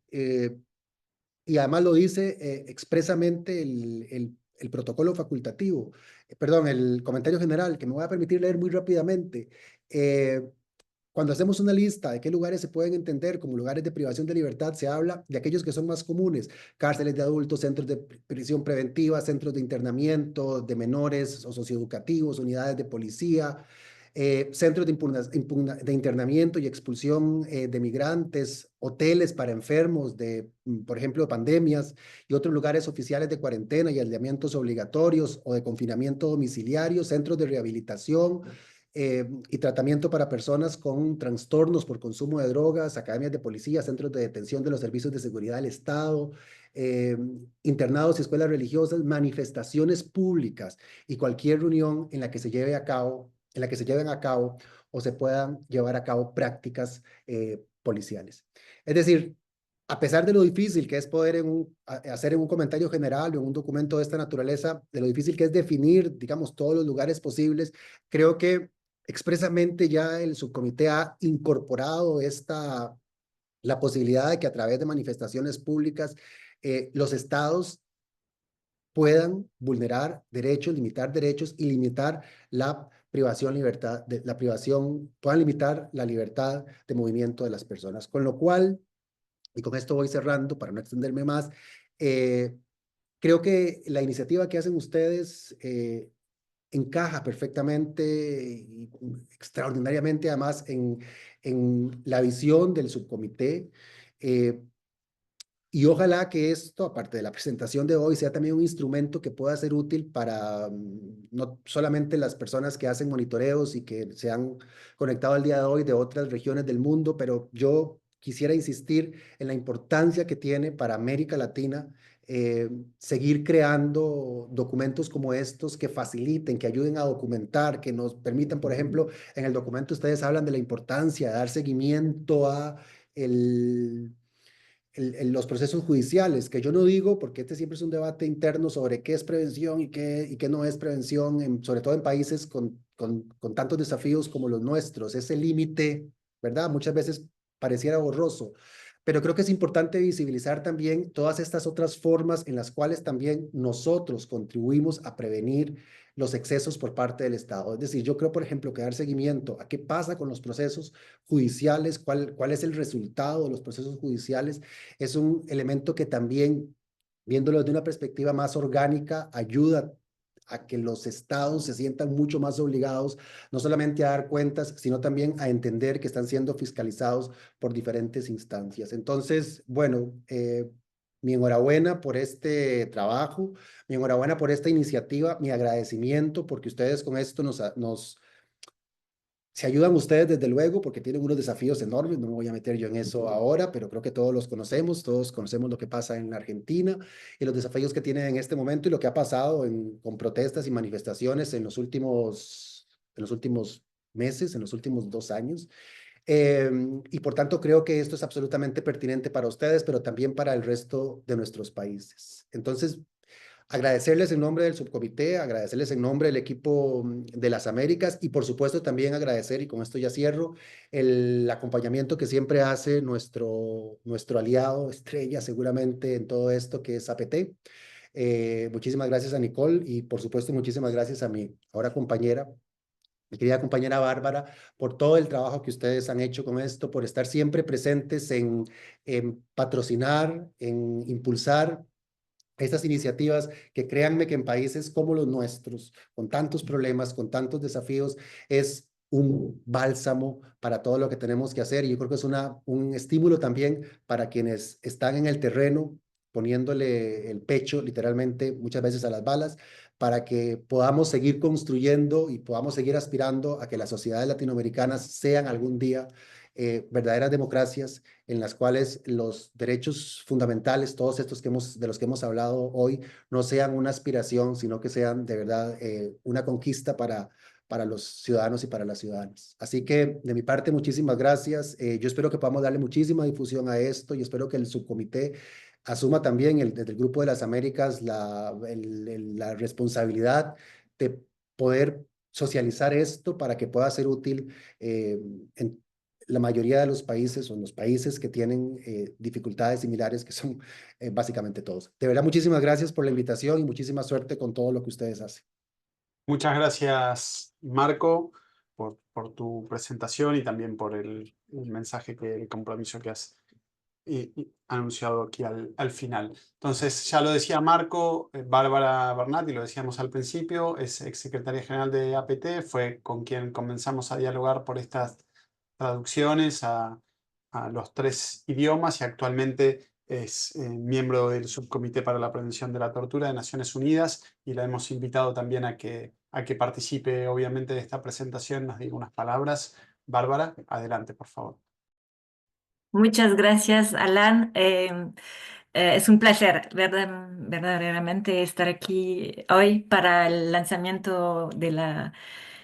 y además lo dice expresamente el protocolo facultativo, perdón, el comentario general, que me voy a permitir leer muy rápidamente. Cuando hacemos una lista de qué lugares se pueden entender como lugares de privación de libertad, se habla de aquellos que son más comunes: cárceles de adultos, centros de prisión preventiva, centros de internamiento de menores o socioeducativos, unidades de policía, centros de internamiento y expulsión de migrantes, hoteles para enfermos por ejemplo, de pandemias, y otros lugares oficiales de cuarentena y aislamientos obligatorios o de confinamiento domiciliario, centros de rehabilitación y tratamiento para personas con trastornos por consumo de drogas, academias de policía, centros de detención de los servicios de seguridad del Estado, internados y escuelas religiosas, manifestaciones públicas y cualquier reunión en la que se lleven a cabo o se puedan llevar a cabo prácticas policiales. Es decir, a pesar de lo difícil que es poder hacer en un comentario general o en un documento de esta naturaleza, de lo difícil que es definir, digamos, todos los lugares posibles, creo que expresamente ya el subcomité ha incorporado la posibilidad de que a través de manifestaciones públicas los estados puedan vulnerar derechos, limitar derechos y limitar la puedan limitar la libertad de movimiento de las personas. Con lo cual, y con esto voy cerrando para no extenderme más, creo que la iniciativa que hacen ustedes encaja perfectamente y extraordinariamente además en la visión del subcomité. Y ojalá que esto, aparte de la presentación de hoy, sea también un instrumento que pueda ser útil para no solamente las personas que hacen monitoreos y que se han conectado al día de hoy de otras regiones del mundo, pero yo quisiera insistir en la importancia que tiene para América Latina seguir creando documentos como estos que faciliten, que ayuden a documentar, que nos permitan, por ejemplo, en el documento ustedes hablan de la importancia de dar seguimiento a los procesos judiciales, que yo no digo, porque este siempre es un debate interno sobre qué es prevención y qué no es prevención, sobre todo en países con tantos desafíos como los nuestros. Ese límite, ¿verdad? Muchas veces pareciera borroso, pero creo que es importante visibilizar también todas estas otras formas en las cuales también nosotros contribuimos a prevenir los excesos por parte del Estado. Es decir, yo creo, por ejemplo, que dar seguimiento a qué pasa con los procesos judiciales, cuál es el resultado de los procesos judiciales, es un elemento que también, viéndolo desde una perspectiva más orgánica, ayuda a que los estados se sientan mucho más obligados, no solamente a dar cuentas, sino también a entender que están siendo fiscalizados por diferentes instancias. Entonces, bueno, mi enhorabuena por este trabajo, mi enhorabuena por esta iniciativa, mi agradecimiento porque ustedes con esto se ayudan ustedes desde luego porque tienen unos desafíos enormes, no me voy a meter yo en eso ahora, pero creo que todos conocemos lo que pasa en Argentina y los desafíos que tienen en este momento y lo que ha pasado con protestas y manifestaciones en los últimos meses, en los últimos 2 años. Y por tanto creo que esto es absolutamente pertinente para ustedes, pero también para el resto de nuestros países. Entonces, agradecerles en nombre del subcomité, agradecerles en nombre del equipo de las Américas y por supuesto también agradecer, y con esto ya cierro, el acompañamiento que siempre hace nuestro aliado estrella seguramente en todo esto que es APT. Muchísimas gracias a Nicole y por supuesto muchísimas gracias a mi ahora compañera, mi querida compañera Bárbara, por todo el trabajo que ustedes han hecho con esto, por estar siempre presentes en patrocinar, en impulsar estas iniciativas que créanme que en países como los nuestros, con tantos problemas, con tantos desafíos, es un bálsamo para todo lo que tenemos que hacer y yo creo que es un estímulo también para quienes están en el terreno poniéndole el pecho literalmente muchas veces a las balas para que podamos seguir construyendo y podamos seguir aspirando a que las sociedades latinoamericanas sean algún día verdaderas democracias en las cuales los derechos fundamentales, todos estos de los que hemos hablado hoy, no sean una aspiración, sino que sean de verdad una conquista para los ciudadanos y para las ciudadanas. Así que de mi parte, muchísimas gracias. Yo espero que podamos darle muchísima difusión a esto y espero que el subcomité asuma también desde el Grupo de las Américas la responsabilidad de poder socializar esto para que pueda ser útil en la mayoría de los países o en los países que tienen dificultades similares, que son básicamente todos. De verdad, muchísimas gracias por la invitación y muchísima suerte con todo lo que ustedes hacen. Muchas gracias, Marco, por tu presentación y también por el mensaje, el compromiso que has anunciado aquí al final. Entonces, ya lo decía Marco, Bárbara Bernat, y lo decíamos al principio, es exsecretaria general de APT, fue con quien comenzamos a dialogar por estas traducciones a los 3 idiomas y actualmente es miembro del Subcomité para la Prevención de la Tortura de Naciones Unidas y la hemos invitado también a que participe obviamente de esta presentación, nos diga unas palabras. Bárbara, adelante, por favor. Muchas gracias, Alan. Es un placer verdaderamente estar aquí hoy para el lanzamiento de la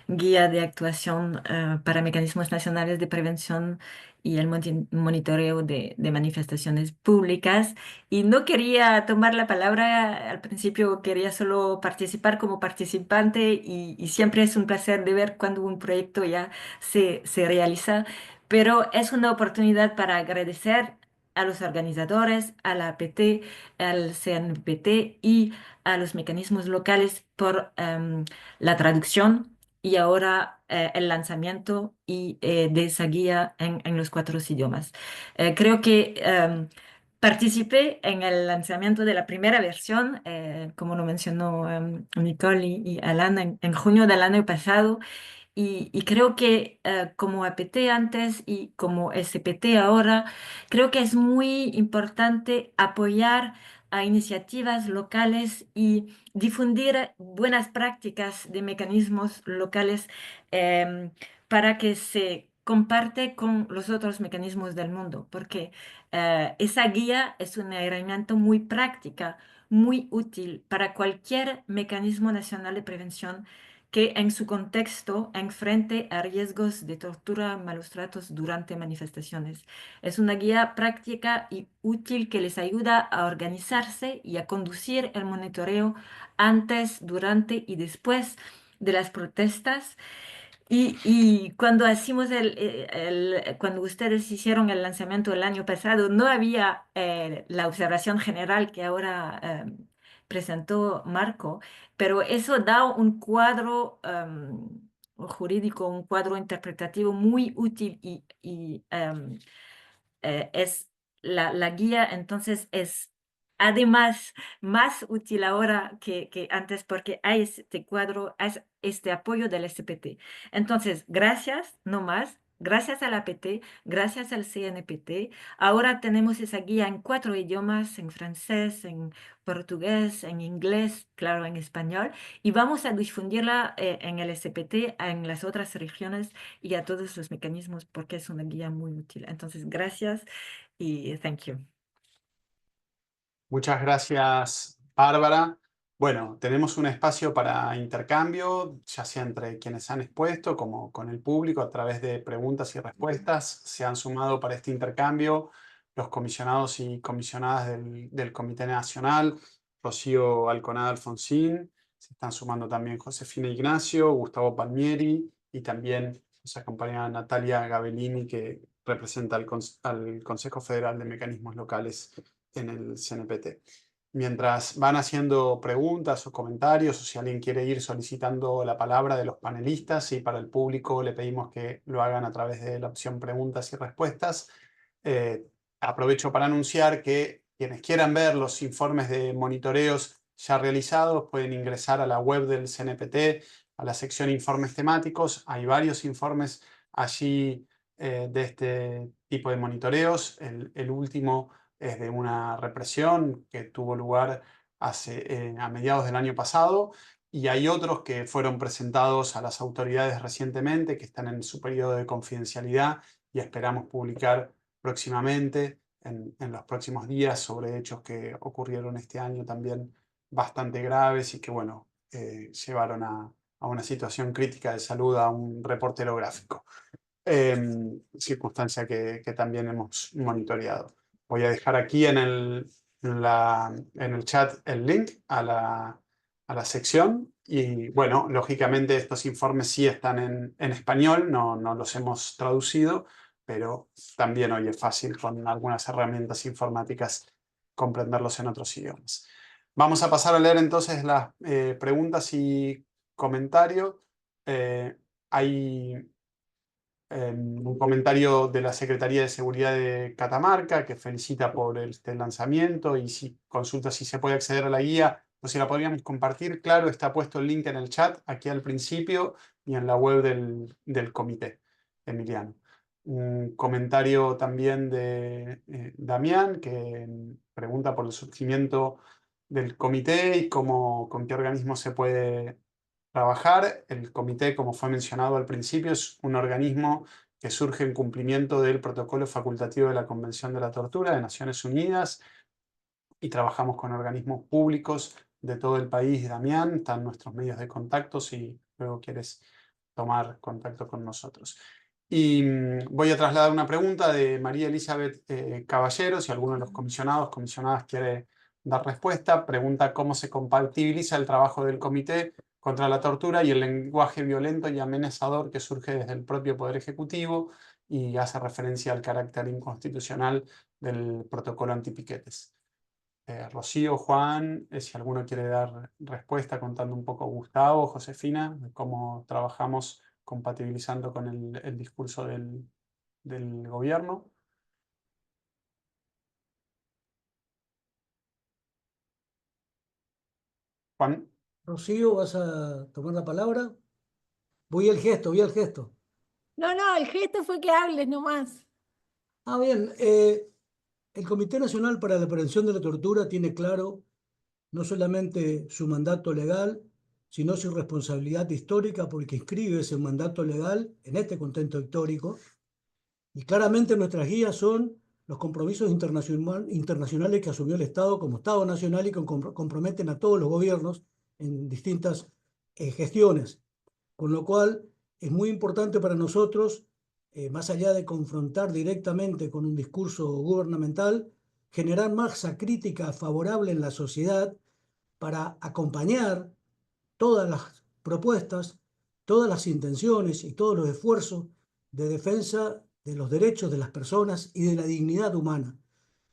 guía de actuación para mecanismos nacionales de prevención y el monitoreo de manifestaciones públicas. Y no quería tomar la palabra al principio, quería solo participar como participante y siempre es un placer de ver cuando un proyecto ya se realiza, pero es una oportunidad para agradecer a los organizadores, a la APT, al CNPT y a los mecanismos locales por la traducción y ahora el lanzamiento de esa guía en los 4 idiomas. Creo que participé en el lanzamiento de la primera versión, como lo mencionó Nicole y Alan, en junio del año pasado. y creo que como APT antes y como SPT ahora, creo que es muy importante apoyar a iniciativas locales y difundir buenas prácticas de mecanismos locales em, para que se comparte con los otros mecanismos del mundo, porque esa guía es una herramienta muy práctica, muy útil para cualquier mecanismo nacional de prevención que en su contexto enfrente a riesgos de tortura, malos tratos durante manifestaciones. Es una guía práctica y útil que les ayuda a organizarse y a conducir el monitoreo antes, durante y después de las protestas y cuando hicimos cuando ustedes hicieron el lanzamiento el año pasado, no había la observación general que ahora presentó Marco, pero eso da un cuadro jurídico, un cuadro interpretativo muy útil es la guía, entonces es además más útil ahora que antes porque hay este cuadro, hay este apoyo del SPT. Entonces, gracias, no más. Gracias al APT, gracias al CNPT, ahora tenemos esa guía en 4 idiomas, en francés, en portugués, en inglés, claro, en español, y vamos a difundirla en el SPT, en las otras regiones y a todos los mecanismos porque es una guía muy útil. Entonces, gracias y thank you. Muchas gracias, Bárbara. Bueno, tenemos un espacio para intercambio, ya sea entre quienes han expuesto como con el público a través de preguntas y respuestas. Se han sumado para este intercambio los comisionados y comisionadas del Comité Nacional, Rocío Alconada Alfonsín, se están sumando también Josefina Ignacio, Gustavo Palmieri y también nos acompaña Natalia Gabellini, que representa al Consejo Federal de Mecanismos Locales en el CNPT. Mientras van haciendo preguntas o comentarios, o si alguien quiere ir solicitando la palabra de los panelistas, y para el público le pedimos que lo hagan a través de la opción preguntas y respuestas. Aprovecho para anunciar que quienes quieran ver los informes de monitoreos ya realizados pueden ingresar a la web del CNPT, a la sección informes temáticos. Hay varios informes allí de este tipo de monitoreos. El último es de una represión que tuvo lugar a mediados del año pasado, y hay otros que fueron presentados a las autoridades recientemente, que están en su periodo de confidencialidad y esperamos publicar próximamente, en los próximos días, sobre hechos que ocurrieron este año también bastante graves y que, bueno, llevaron a una situación crítica de salud a un reportero gráfico. Circunstancia que también hemos monitoreado. Voy a dejar aquí en el chat el link a la sección y, bueno, lógicamente estos informes sí están en español, no los hemos traducido, pero también hoy es fácil con algunas herramientas informáticas comprenderlos en otros idiomas. Vamos a pasar a leer entonces las preguntas y comentarios. Hay un comentario de la Secretaría de Seguridad de Catamarca que felicita por este lanzamiento y si consulta si se puede acceder a la guía o si la podríamos compartir. Claro, está puesto el link en el chat aquí al principio y en la web del comité, Emiliano. Un comentario también de Damián, que pregunta por el surgimiento del comité y con qué organismo se puede trabajar. El comité, como fue mencionado al principio, es un organismo que surge en cumplimiento del protocolo facultativo de la Convención de la Tortura de Naciones Unidas, y trabajamos con organismos públicos de todo el país. Damián, están nuestros medios de contacto si luego quieres tomar contacto con nosotros. Y voy a trasladar una pregunta de María Elizabeth Caballero, si alguno de los comisionadas quiere dar respuesta. Pregunta cómo se compatibiliza el trabajo del comité contra la tortura y el lenguaje violento y amenazador que surge desde el propio Poder Ejecutivo, y hace referencia al carácter inconstitucional del protocolo antipiquetes. Rocío, Juan, si alguno quiere dar respuesta, contando un poco, Gustavo, Josefina, de cómo trabajamos compatibilizando con el discurso del gobierno. Juan. Rocío, ¿vas a tomar la palabra? Vi el gesto, vi el gesto. No, el gesto fue que hables nomás. Ah, bien. El Comité Nacional para la Prevención de la Tortura tiene claro no solamente su mandato legal, sino su responsabilidad histórica porque inscribe ese mandato legal en este contexto histórico. Y claramente nuestras guías son los compromisos internacionales que asumió el Estado como Estado nacional y que comprometen a todos los gobiernos en distintas gestiones. Con lo cual es muy importante para nosotros, más allá de confrontar directamente con un discurso gubernamental, generar masa crítica favorable en la sociedad para acompañar todas las propuestas, todas las intenciones y todos los esfuerzos de defensa de los derechos de las personas y de la dignidad humana.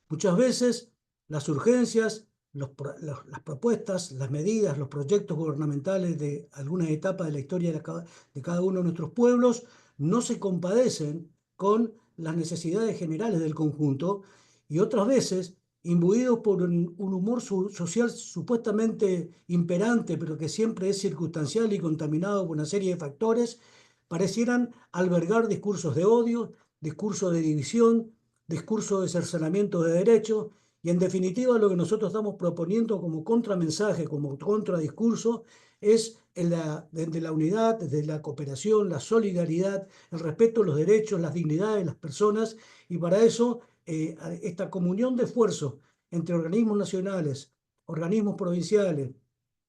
Muchas veces las urgencias, las propuestas, las medidas, los proyectos gubernamentales de algunas etapas de la historia de cada uno de nuestros pueblos no se compadecen con las necesidades generales del conjunto y otras veces, imbuidos por un humor social supuestamente imperante, pero que siempre es circunstancial y contaminado por una serie de factores, parecieran albergar discursos de odio, discursos de división, discurso de cercenamiento de derechos y en definitiva lo que nosotros estamos proponiendo como contramensaje, como contradiscurso, es de la unidad, de la cooperación, la solidaridad, el respeto a los derechos, las dignidades de las personas y para eso esta comunión de esfuerzos entre organismos nacionales, organismos provinciales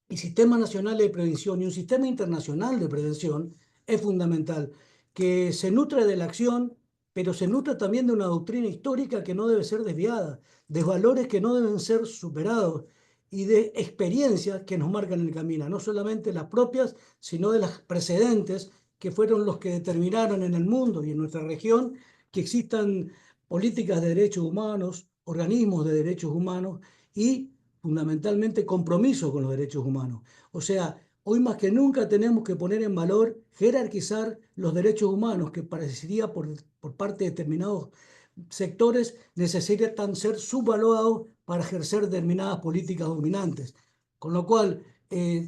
y sistemas nacionales de prevención y un sistema internacional de prevención es fundamental, que se nutre de la acción pero se nutre también de una doctrina histórica que no debe ser desviada, de valores que no deben ser superados y de experiencias que nos marcan el camino, no solamente las propias, sino de las precedentes que fueron los que determinaron en el mundo y en nuestra región que existan políticas de derechos humanos, organismos de derechos humanos y fundamentalmente compromiso con los derechos humanos. O sea, hoy más que nunca tenemos que poner en valor, jerarquizar los derechos humanos que parecería por parte de determinados sectores necesitan ser subvaluados para ejercer determinadas políticas dominantes. Con lo cual,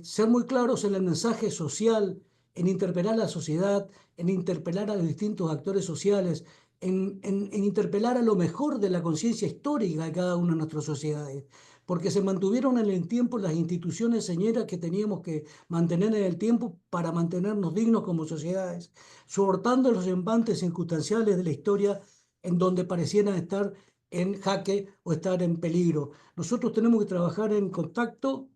ser muy claros en el mensaje social, en interpelar a la sociedad, en interpelar a los distintos actores sociales, en interpelar a lo mejor de la conciencia histórica de cada una de nuestras sociedades, porque se mantuvieron en el tiempo las instituciones señeras que teníamos que mantener en el tiempo para mantenernos dignos como sociedades, soportando los embates circunstanciales de la historia en donde parecieran estar en jaque o estar en peligro. Nosotros tenemos que trabajar en contacto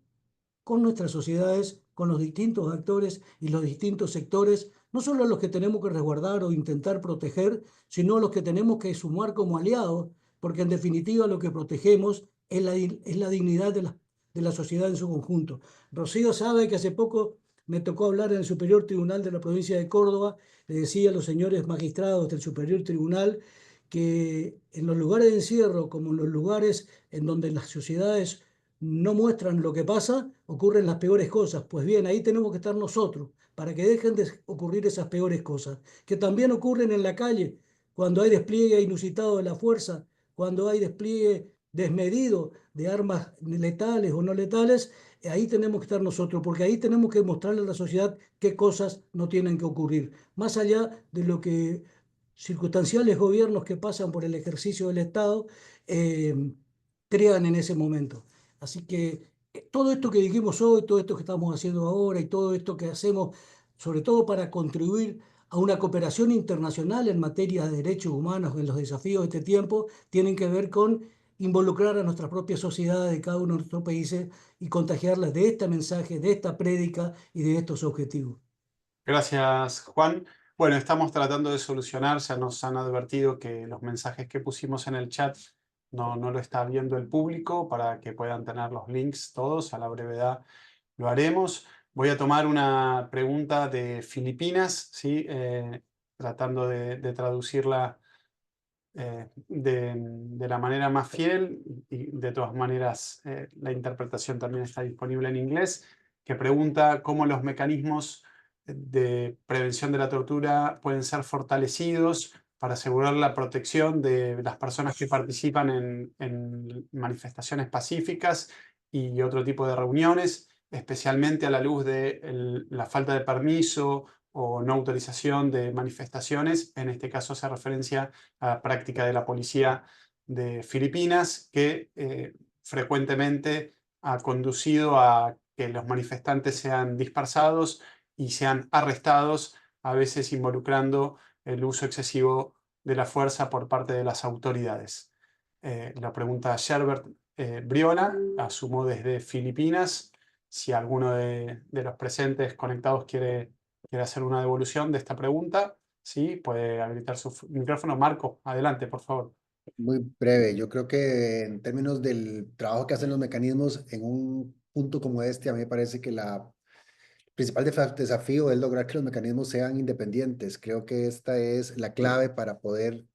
con nuestras sociedades, con los distintos actores y los distintos sectores, no solo los que tenemos que resguardar o intentar proteger, sino los que tenemos que sumar como aliados, porque en definitiva lo que protegemos es la dignidad de la sociedad en su conjunto. Rocío sabe que hace poco me tocó hablar en el Superior Tribunal de la provincia de Córdoba, le decía a los señores magistrados del Superior Tribunal que en los lugares de encierro, como en los lugares en donde las sociedades no muestran lo que pasa, ocurren las peores cosas. Pues bien, ahí tenemos que estar nosotros, para que dejen de ocurrir esas peores cosas, que también ocurren en la calle, cuando hay despliegue inusitado de la fuerza, cuando hay despliegue desmedido de armas letales o no letales, ahí tenemos que estar nosotros, porque ahí tenemos que mostrarle a la sociedad qué cosas no tienen que ocurrir, más allá de lo que circunstanciales gobiernos que pasan por el ejercicio del Estado crean en ese momento. Así que todo esto que dijimos hoy, todo esto que estamos haciendo ahora y todo esto que hacemos, sobre todo para contribuir a una cooperación internacional en materia de derechos humanos en los desafíos de este tiempo, tienen que ver con involucrar a nuestras propias sociedades de cada uno de nuestros países y contagiarlas de este mensaje, de esta prédica y de estos objetivos. Gracias, Juan. Bueno, estamos tratando de solucionar, ya nos han advertido que los mensajes que pusimos en el chat no lo está viendo el público para que puedan tener los links todos, a la brevedad lo haremos. Voy a tomar una pregunta de Filipinas, ¿sí? Tratando de traducirla de la manera más fiel y de todas maneras la interpretación también está disponible en inglés, que pregunta cómo los mecanismos de prevención de la tortura pueden ser fortalecidos para asegurar la protección de las personas que participan en manifestaciones pacíficas y otro tipo de reuniones, especialmente a la luz de la falta de permiso o no autorización de manifestaciones. En este caso hace referencia a la práctica de la policía de Filipinas, que frecuentemente ha conducido a que los manifestantes sean dispersados y sean arrestados, a veces involucrando el uso excesivo de la fuerza por parte de las autoridades. La pregunta Sherbert Briola, asumo desde Filipinas. Si alguno de los presentes conectados quiere hacer una devolución de esta pregunta, sí, puede habilitar su micrófono. Marco, adelante, por favor. Muy breve, yo creo que en términos del trabajo que hacen los mecanismos en un punto como este, a mí me parece que la principal desafío es lograr que los mecanismos sean independientes. Creo que esta es la clave para poder,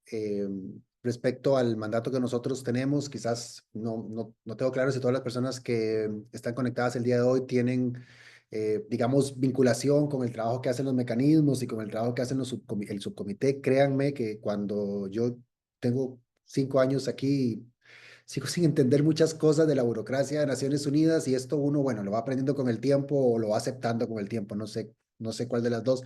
respecto al mandato que nosotros tenemos, quizás no tengo claro si todas las personas que están conectadas el día de hoy tienen, digamos, vinculación con el trabajo que hacen los mecanismos y con el trabajo que hacen el subcomité. Créanme que cuando yo tengo 5 años aquí, sigo sin entender muchas cosas de la burocracia de Naciones Unidas y esto uno, bueno, lo va aprendiendo con el tiempo o lo va aceptando con el tiempo, no sé cuál de las dos.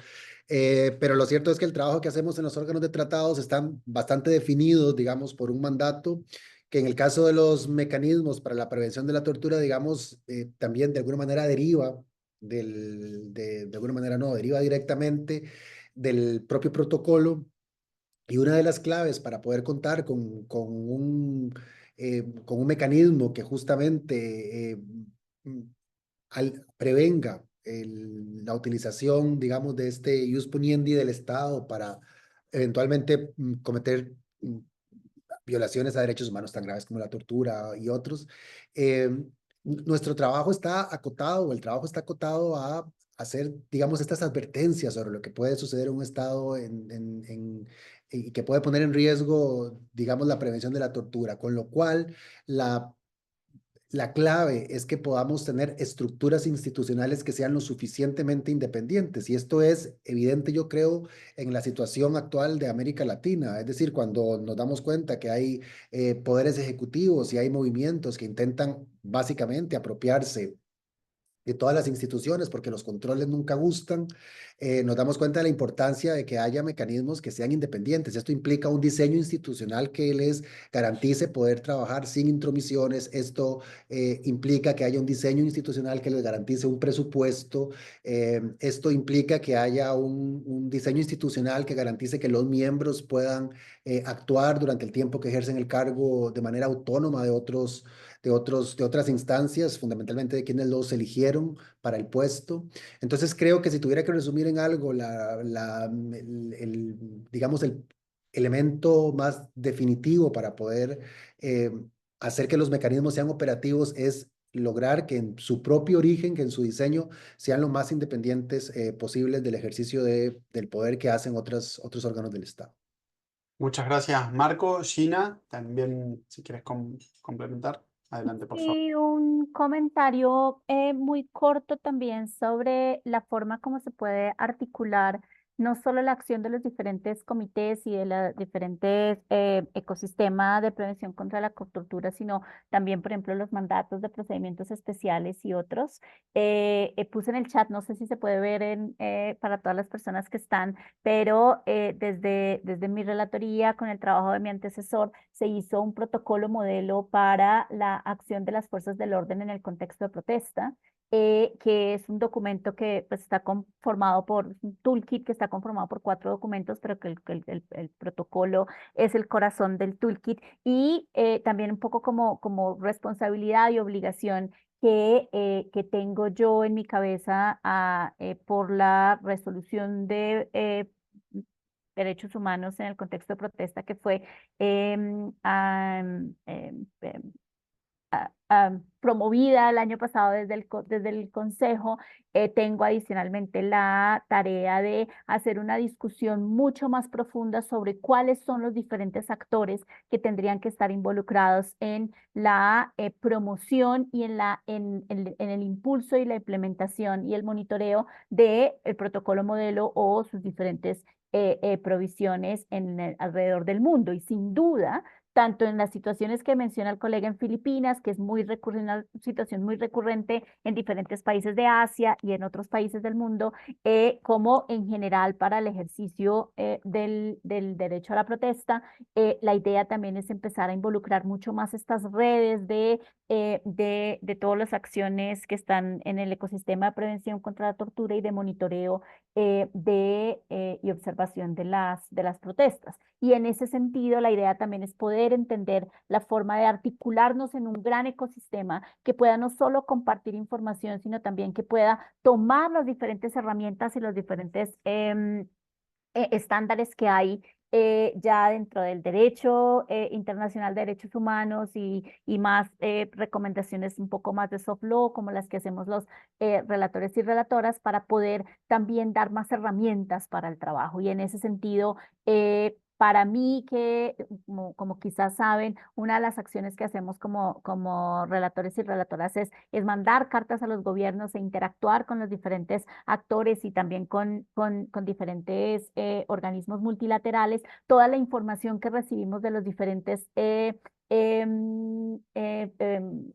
Pero lo cierto es que el trabajo que hacemos en los órganos de tratados están bastante definidos, digamos, por un mandato que en el caso de los mecanismos para la prevención de la tortura, digamos, también de alguna manera deriva de alguna manera no, deriva directamente del propio protocolo. Y una de las claves para poder contar con un mecanismo que justamente prevenga la utilización, digamos, de este ius puniendi del Estado para eventualmente cometer violaciones a derechos humanos tan graves como la tortura y otros. Nuestro trabajo está acotado, el trabajo está acotado a hacer, digamos, estas advertencias sobre lo que puede suceder en un Estado y que puede poner en riesgo, digamos, la prevención de la tortura, con lo cual la clave es que podamos tener estructuras institucionales que sean lo suficientemente independientes. Y esto es evidente, yo creo, en la situación actual de América Latina. Es decir, cuando nos damos cuenta que hay poderes ejecutivos y hay movimientos que intentan básicamente apropiarse de todas las instituciones, porque los controles nunca gustan, nos damos cuenta de la importancia de que haya mecanismos que sean independientes. Esto implica un diseño institucional que les garantice poder trabajar sin intromisiones. Esto implica que haya un diseño institucional que les garantice un presupuesto. Esto implica que haya un diseño institucional que garantice que los miembros puedan actuar durante el tiempo que ejercen el cargo de manera autónoma de otras instancias, fundamentalmente de quienes los eligieron para el puesto. Entonces creo que si tuviera que resumir en algo, digamos, el elemento más definitivo para poder hacer que los mecanismos sean operativos es lograr que en su propio origen, que en su diseño, sean lo más independientes posibles del ejercicio del poder que hacen otros órganos del Estado. Muchas gracias, Marco. Gina, también, si quieres complementar, adelante, por favor. Y un comentario muy corto también sobre la forma como se puede articular no solo la acción de los diferentes comités y de los diferentes ecosistemas de prevención contra la tortura, sino también, por ejemplo, los mandatos de procedimientos especiales y otros. Puse en el chat, no sé si se puede ver para todas las personas que están, pero desde mi relatoría con el trabajo de mi antecesor se hizo un protocolo modelo para la acción de las fuerzas del orden en el contexto de protesta, que es un documento que pues, está conformado por un toolkit que está conformado por 4 documentos, pero que el protocolo es el corazón del toolkit y también un poco como responsabilidad y obligación que tengo yo en mi cabeza por la resolución de derechos humanos en el contexto de protesta que fue promovida el año pasado desde el Consejo. Tengo adicionalmente la tarea de hacer una discusión mucho más profunda sobre cuáles son los diferentes actores que tendrían que estar involucrados en la promoción y en el impulso y la implementación y el monitoreo del protocolo modelo o sus diferentes provisiones alrededor del mundo. Y sin duda, tanto en las situaciones que menciona el colega en Filipinas, que es muy recurrente, una situación muy recurrente en diferentes países de Asia y en otros países del mundo, como en general para el ejercicio del derecho a la protesta. La idea también es empezar a involucrar mucho más estas redes de todas las acciones que están en el ecosistema de prevención contra la tortura y de monitoreo y observación de las protestas. Y en ese sentido, la idea también es poder entender la forma de articularnos en un gran ecosistema que pueda no solo compartir información, sino también que pueda tomar las diferentes herramientas y los diferentes estándares que hay ya dentro del derecho internacional de derechos humanos y más recomendaciones un poco más de soft law, como las que hacemos los relatores y relatoras, para poder también dar más herramientas para el trabajo. Y en ese sentido, para mí, como quizás saben, una de las acciones que hacemos como relatores y relatoras es mandar cartas a los gobiernos e interactuar con los diferentes actores y también con diferentes organismos multilaterales. Toda la información que recibimos de los diferentes em, eh, em,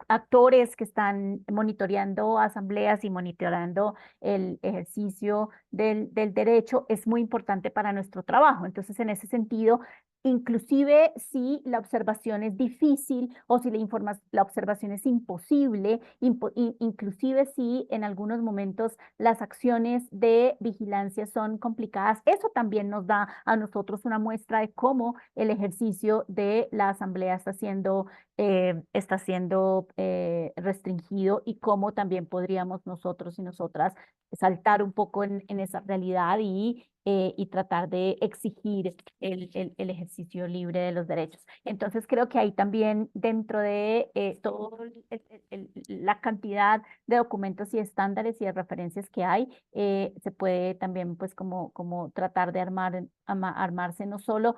actores que están monitoreando asambleas y monitoreando el ejercicio del derecho es muy importante para nuestro trabajo. Entonces, en ese sentido, inclusive si la observación es difícil o si la observación es imposible, inclusive si en algunos momentos las acciones de vigilancia son complicadas, eso también nos da a nosotros una muestra de cómo el ejercicio de la asamblea está siendo restringido y cómo también podríamos nosotros y nosotras saltar un poco en esa realidad y tratar de exigir el ejercicio libre de los derechos. Entonces creo que ahí también dentro de toda la cantidad de documentos y estándares y de referencias que hay, se puede también pues como tratar de armarse no solo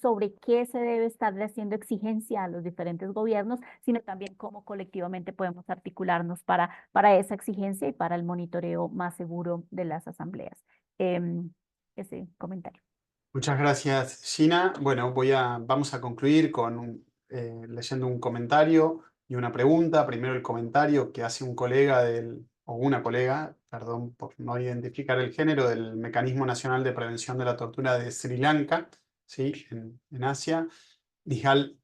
sobre qué se debe estarle haciendo exigencia a los diferentes gobiernos, sino también cómo colectivamente podemos articularnos para esa exigencia y para el monitoreo más seguro de las asambleas. Ese comentario. Muchas gracias, Gina. Bueno, vamos a concluir leyendo un comentario y una pregunta. Primero el comentario que hace un colega o una colega, perdón por no identificar el género, del Mecanismo Nacional de Prevención de la Tortura de Sri Lanka, ¿sí? en Asia. Nihal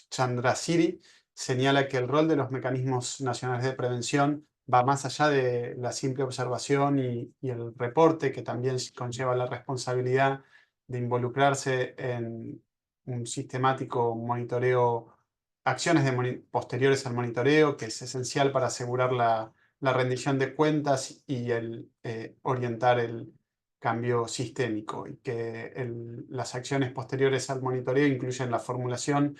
Chandrasiri señala que el rol de los mecanismos nacionales de prevención va más allá de la simple observación y el reporte, que también conlleva la responsabilidad de involucrarse en un sistemático monitoreo, acciones posteriores al monitoreo, que es esencial para asegurar la rendición de cuentas y orientar el cambio sistémico, y que las acciones posteriores al monitoreo incluyen la formulación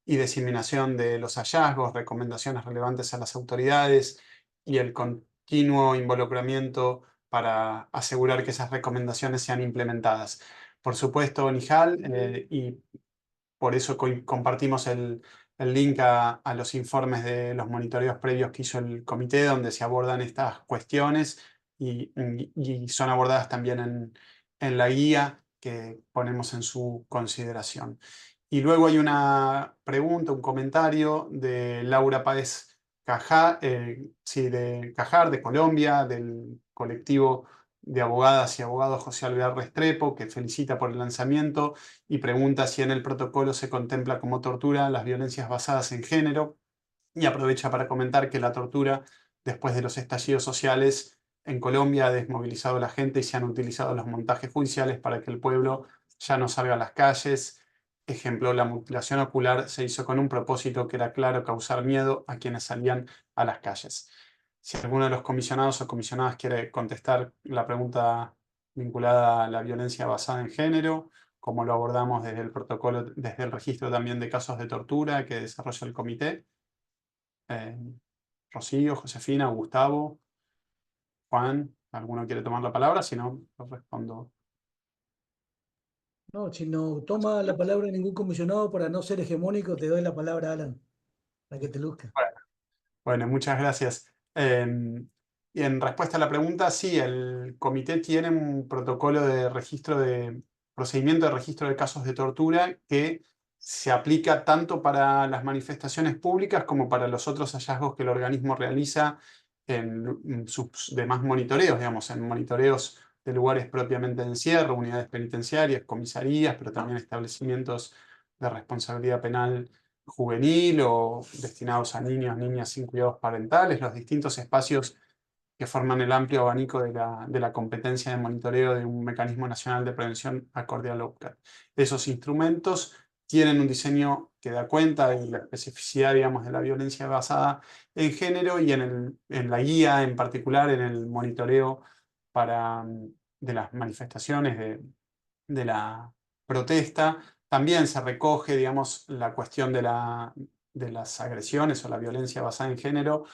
y diseminación de los hallazgos, recomendaciones relevantes a las autoridades y el continuo involucramiento para asegurar que esas recomendaciones sean implementadas. Por supuesto, Nihal, y por eso compartimos el link a los informes de los monitoreos previos que hizo el comité, donde se abordan estas cuestiones y son abordadas también en la guía que ponemos en su consideración. Y luego hay una pregunta, un comentario de Laura Páez Cajar, de Cajar, de Colombia, del colectivo de abogadas y abogados José Alvear Restrepo, que felicita por el lanzamiento y pregunta si en el protocolo se contempla como tortura las violencias basadas en género, y aprovecha para comentar que la tortura, después de los estallidos sociales en Colombia, ha desmovilizado a la gente y se han utilizado los montajes judiciales para que el pueblo ya no salga a las calles. Ejemplo, la mutilación ocular se hizo con un propósito que era claro: causar miedo a quienes salían a las calles. Si alguno de los comisionados o comisionadas quiere contestar la pregunta vinculada a la violencia basada en género, como lo abordamos desde el protocolo, desde el registro también de casos de tortura que desarrolla el comité. Rocío, Josefina, Gustavo, Juan, ¿alguno quiere tomar la palabra? Si no, lo respondo. No, si no toma la palabra ningún comisionado para no ser hegemónico, te doy la palabra, Alan, para que te luzca. Bueno, muchas gracias. Y en respuesta a la pregunta, sí, el comité tiene un protocolo de registro de procedimiento de registro de casos de tortura que se aplica tanto para las manifestaciones públicas como para los otros hallazgos que el organismo realiza en sus demás monitoreos, digamos, en monitoreos de lugares propiamente de encierro, unidades penitenciarias, comisarías, pero también establecimientos de responsabilidad penal juvenil o destinados a niños, niñas sin cuidados parentales, los distintos espacios que forman el amplio abanico de la competencia de monitoreo de un mecanismo nacional de prevención acorde al OPCAT. Esos instrumentos tienen un diseño que da cuenta de la especificidad, digamos, de la violencia basada en género y en la guía, en particular en el monitoreo de las manifestaciones de la protesta. También se recoge, digamos, la cuestión de las agresiones o la violencia basada en género.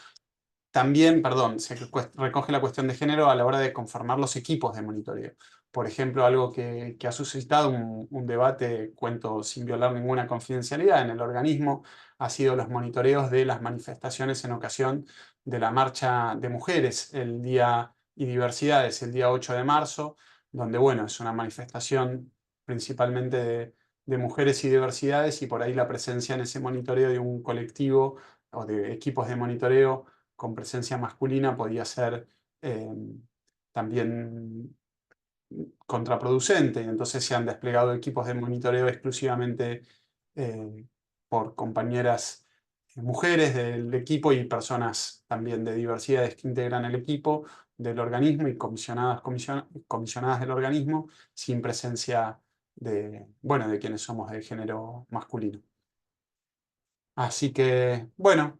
También, perdón, se recoge la cuestión de género a la hora de conformar los equipos de monitoreo. Por ejemplo, algo que ha suscitado un debate, cuento sin violar ninguna confidencialidad, en el organismo ha sido los monitoreos de las manifestaciones en ocasión de la marcha de mujeres y diversidades el día 8 de marzo, donde, bueno, es una manifestación principalmente de mujeres y diversidades, y por ahí la presencia en ese monitoreo de un colectivo o de equipos de monitoreo con presencia masculina podía ser también contraproducente. Entonces se han desplegado equipos de monitoreo exclusivamente por compañeras mujeres del equipo y personas también de diversidades que integran el equipo del organismo y comisionadas del organismo, sin presencia de quienes somos de género masculino. Así que, bueno,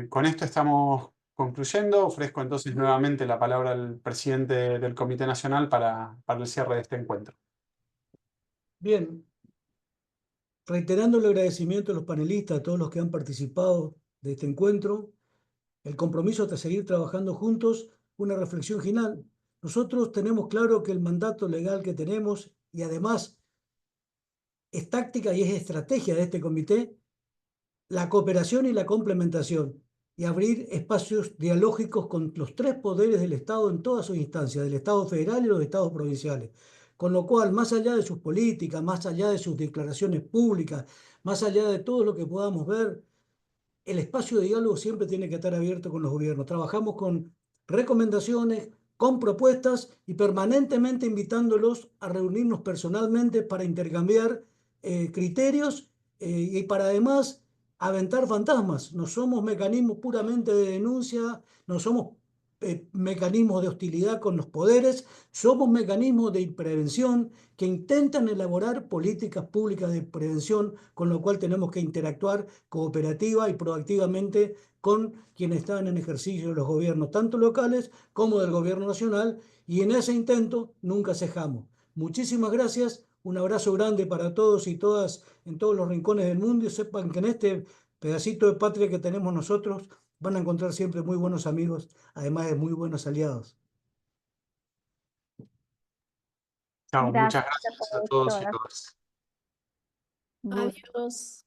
con esto estamos concluyendo. Ofrezco entonces nuevamente la palabra al presidente del Comité Nacional para el cierre de este encuentro. Bien, reiterando el agradecimiento a los panelistas, a todos los que han participado de este encuentro, el compromiso de seguir trabajando juntos, una reflexión final. Nosotros tenemos claro que el mandato legal que tenemos, y además es táctica y es estrategia de este comité, la cooperación y la complementación, y abrir espacios dialógicos con los tres poderes del Estado en todas sus instancias, del Estado federal y los estados provinciales. Con lo cual, más allá de sus políticas, más allá de sus declaraciones públicas, más allá de todo lo que podamos ver, el espacio de diálogo siempre tiene que estar abierto con los gobiernos. Trabajamos con recomendaciones, con propuestas y permanentemente invitándolos a reunirnos personalmente para intercambiar criterios y para además aventar fantasmas. No somos mecanismos puramente de denuncia, no somos mecanismos de hostilidad con los poderes, somos mecanismos de prevención que intentan elaborar políticas públicas de prevención, con lo cual tenemos que interactuar cooperativa y proactivamente con quienes están en ejercicio de los gobiernos, tanto locales como del gobierno nacional, y en ese intento nunca cejamos. Muchísimas gracias, un abrazo grande para todos y todas en todos los rincones del mundo, y sepan que en este pedacito de patria que tenemos nosotros van a encontrar siempre muy buenos amigos, además de muy buenos aliados. Chao, muchas Gracias a gracias a todos y todos y todas. todas. Gusto. Adiós.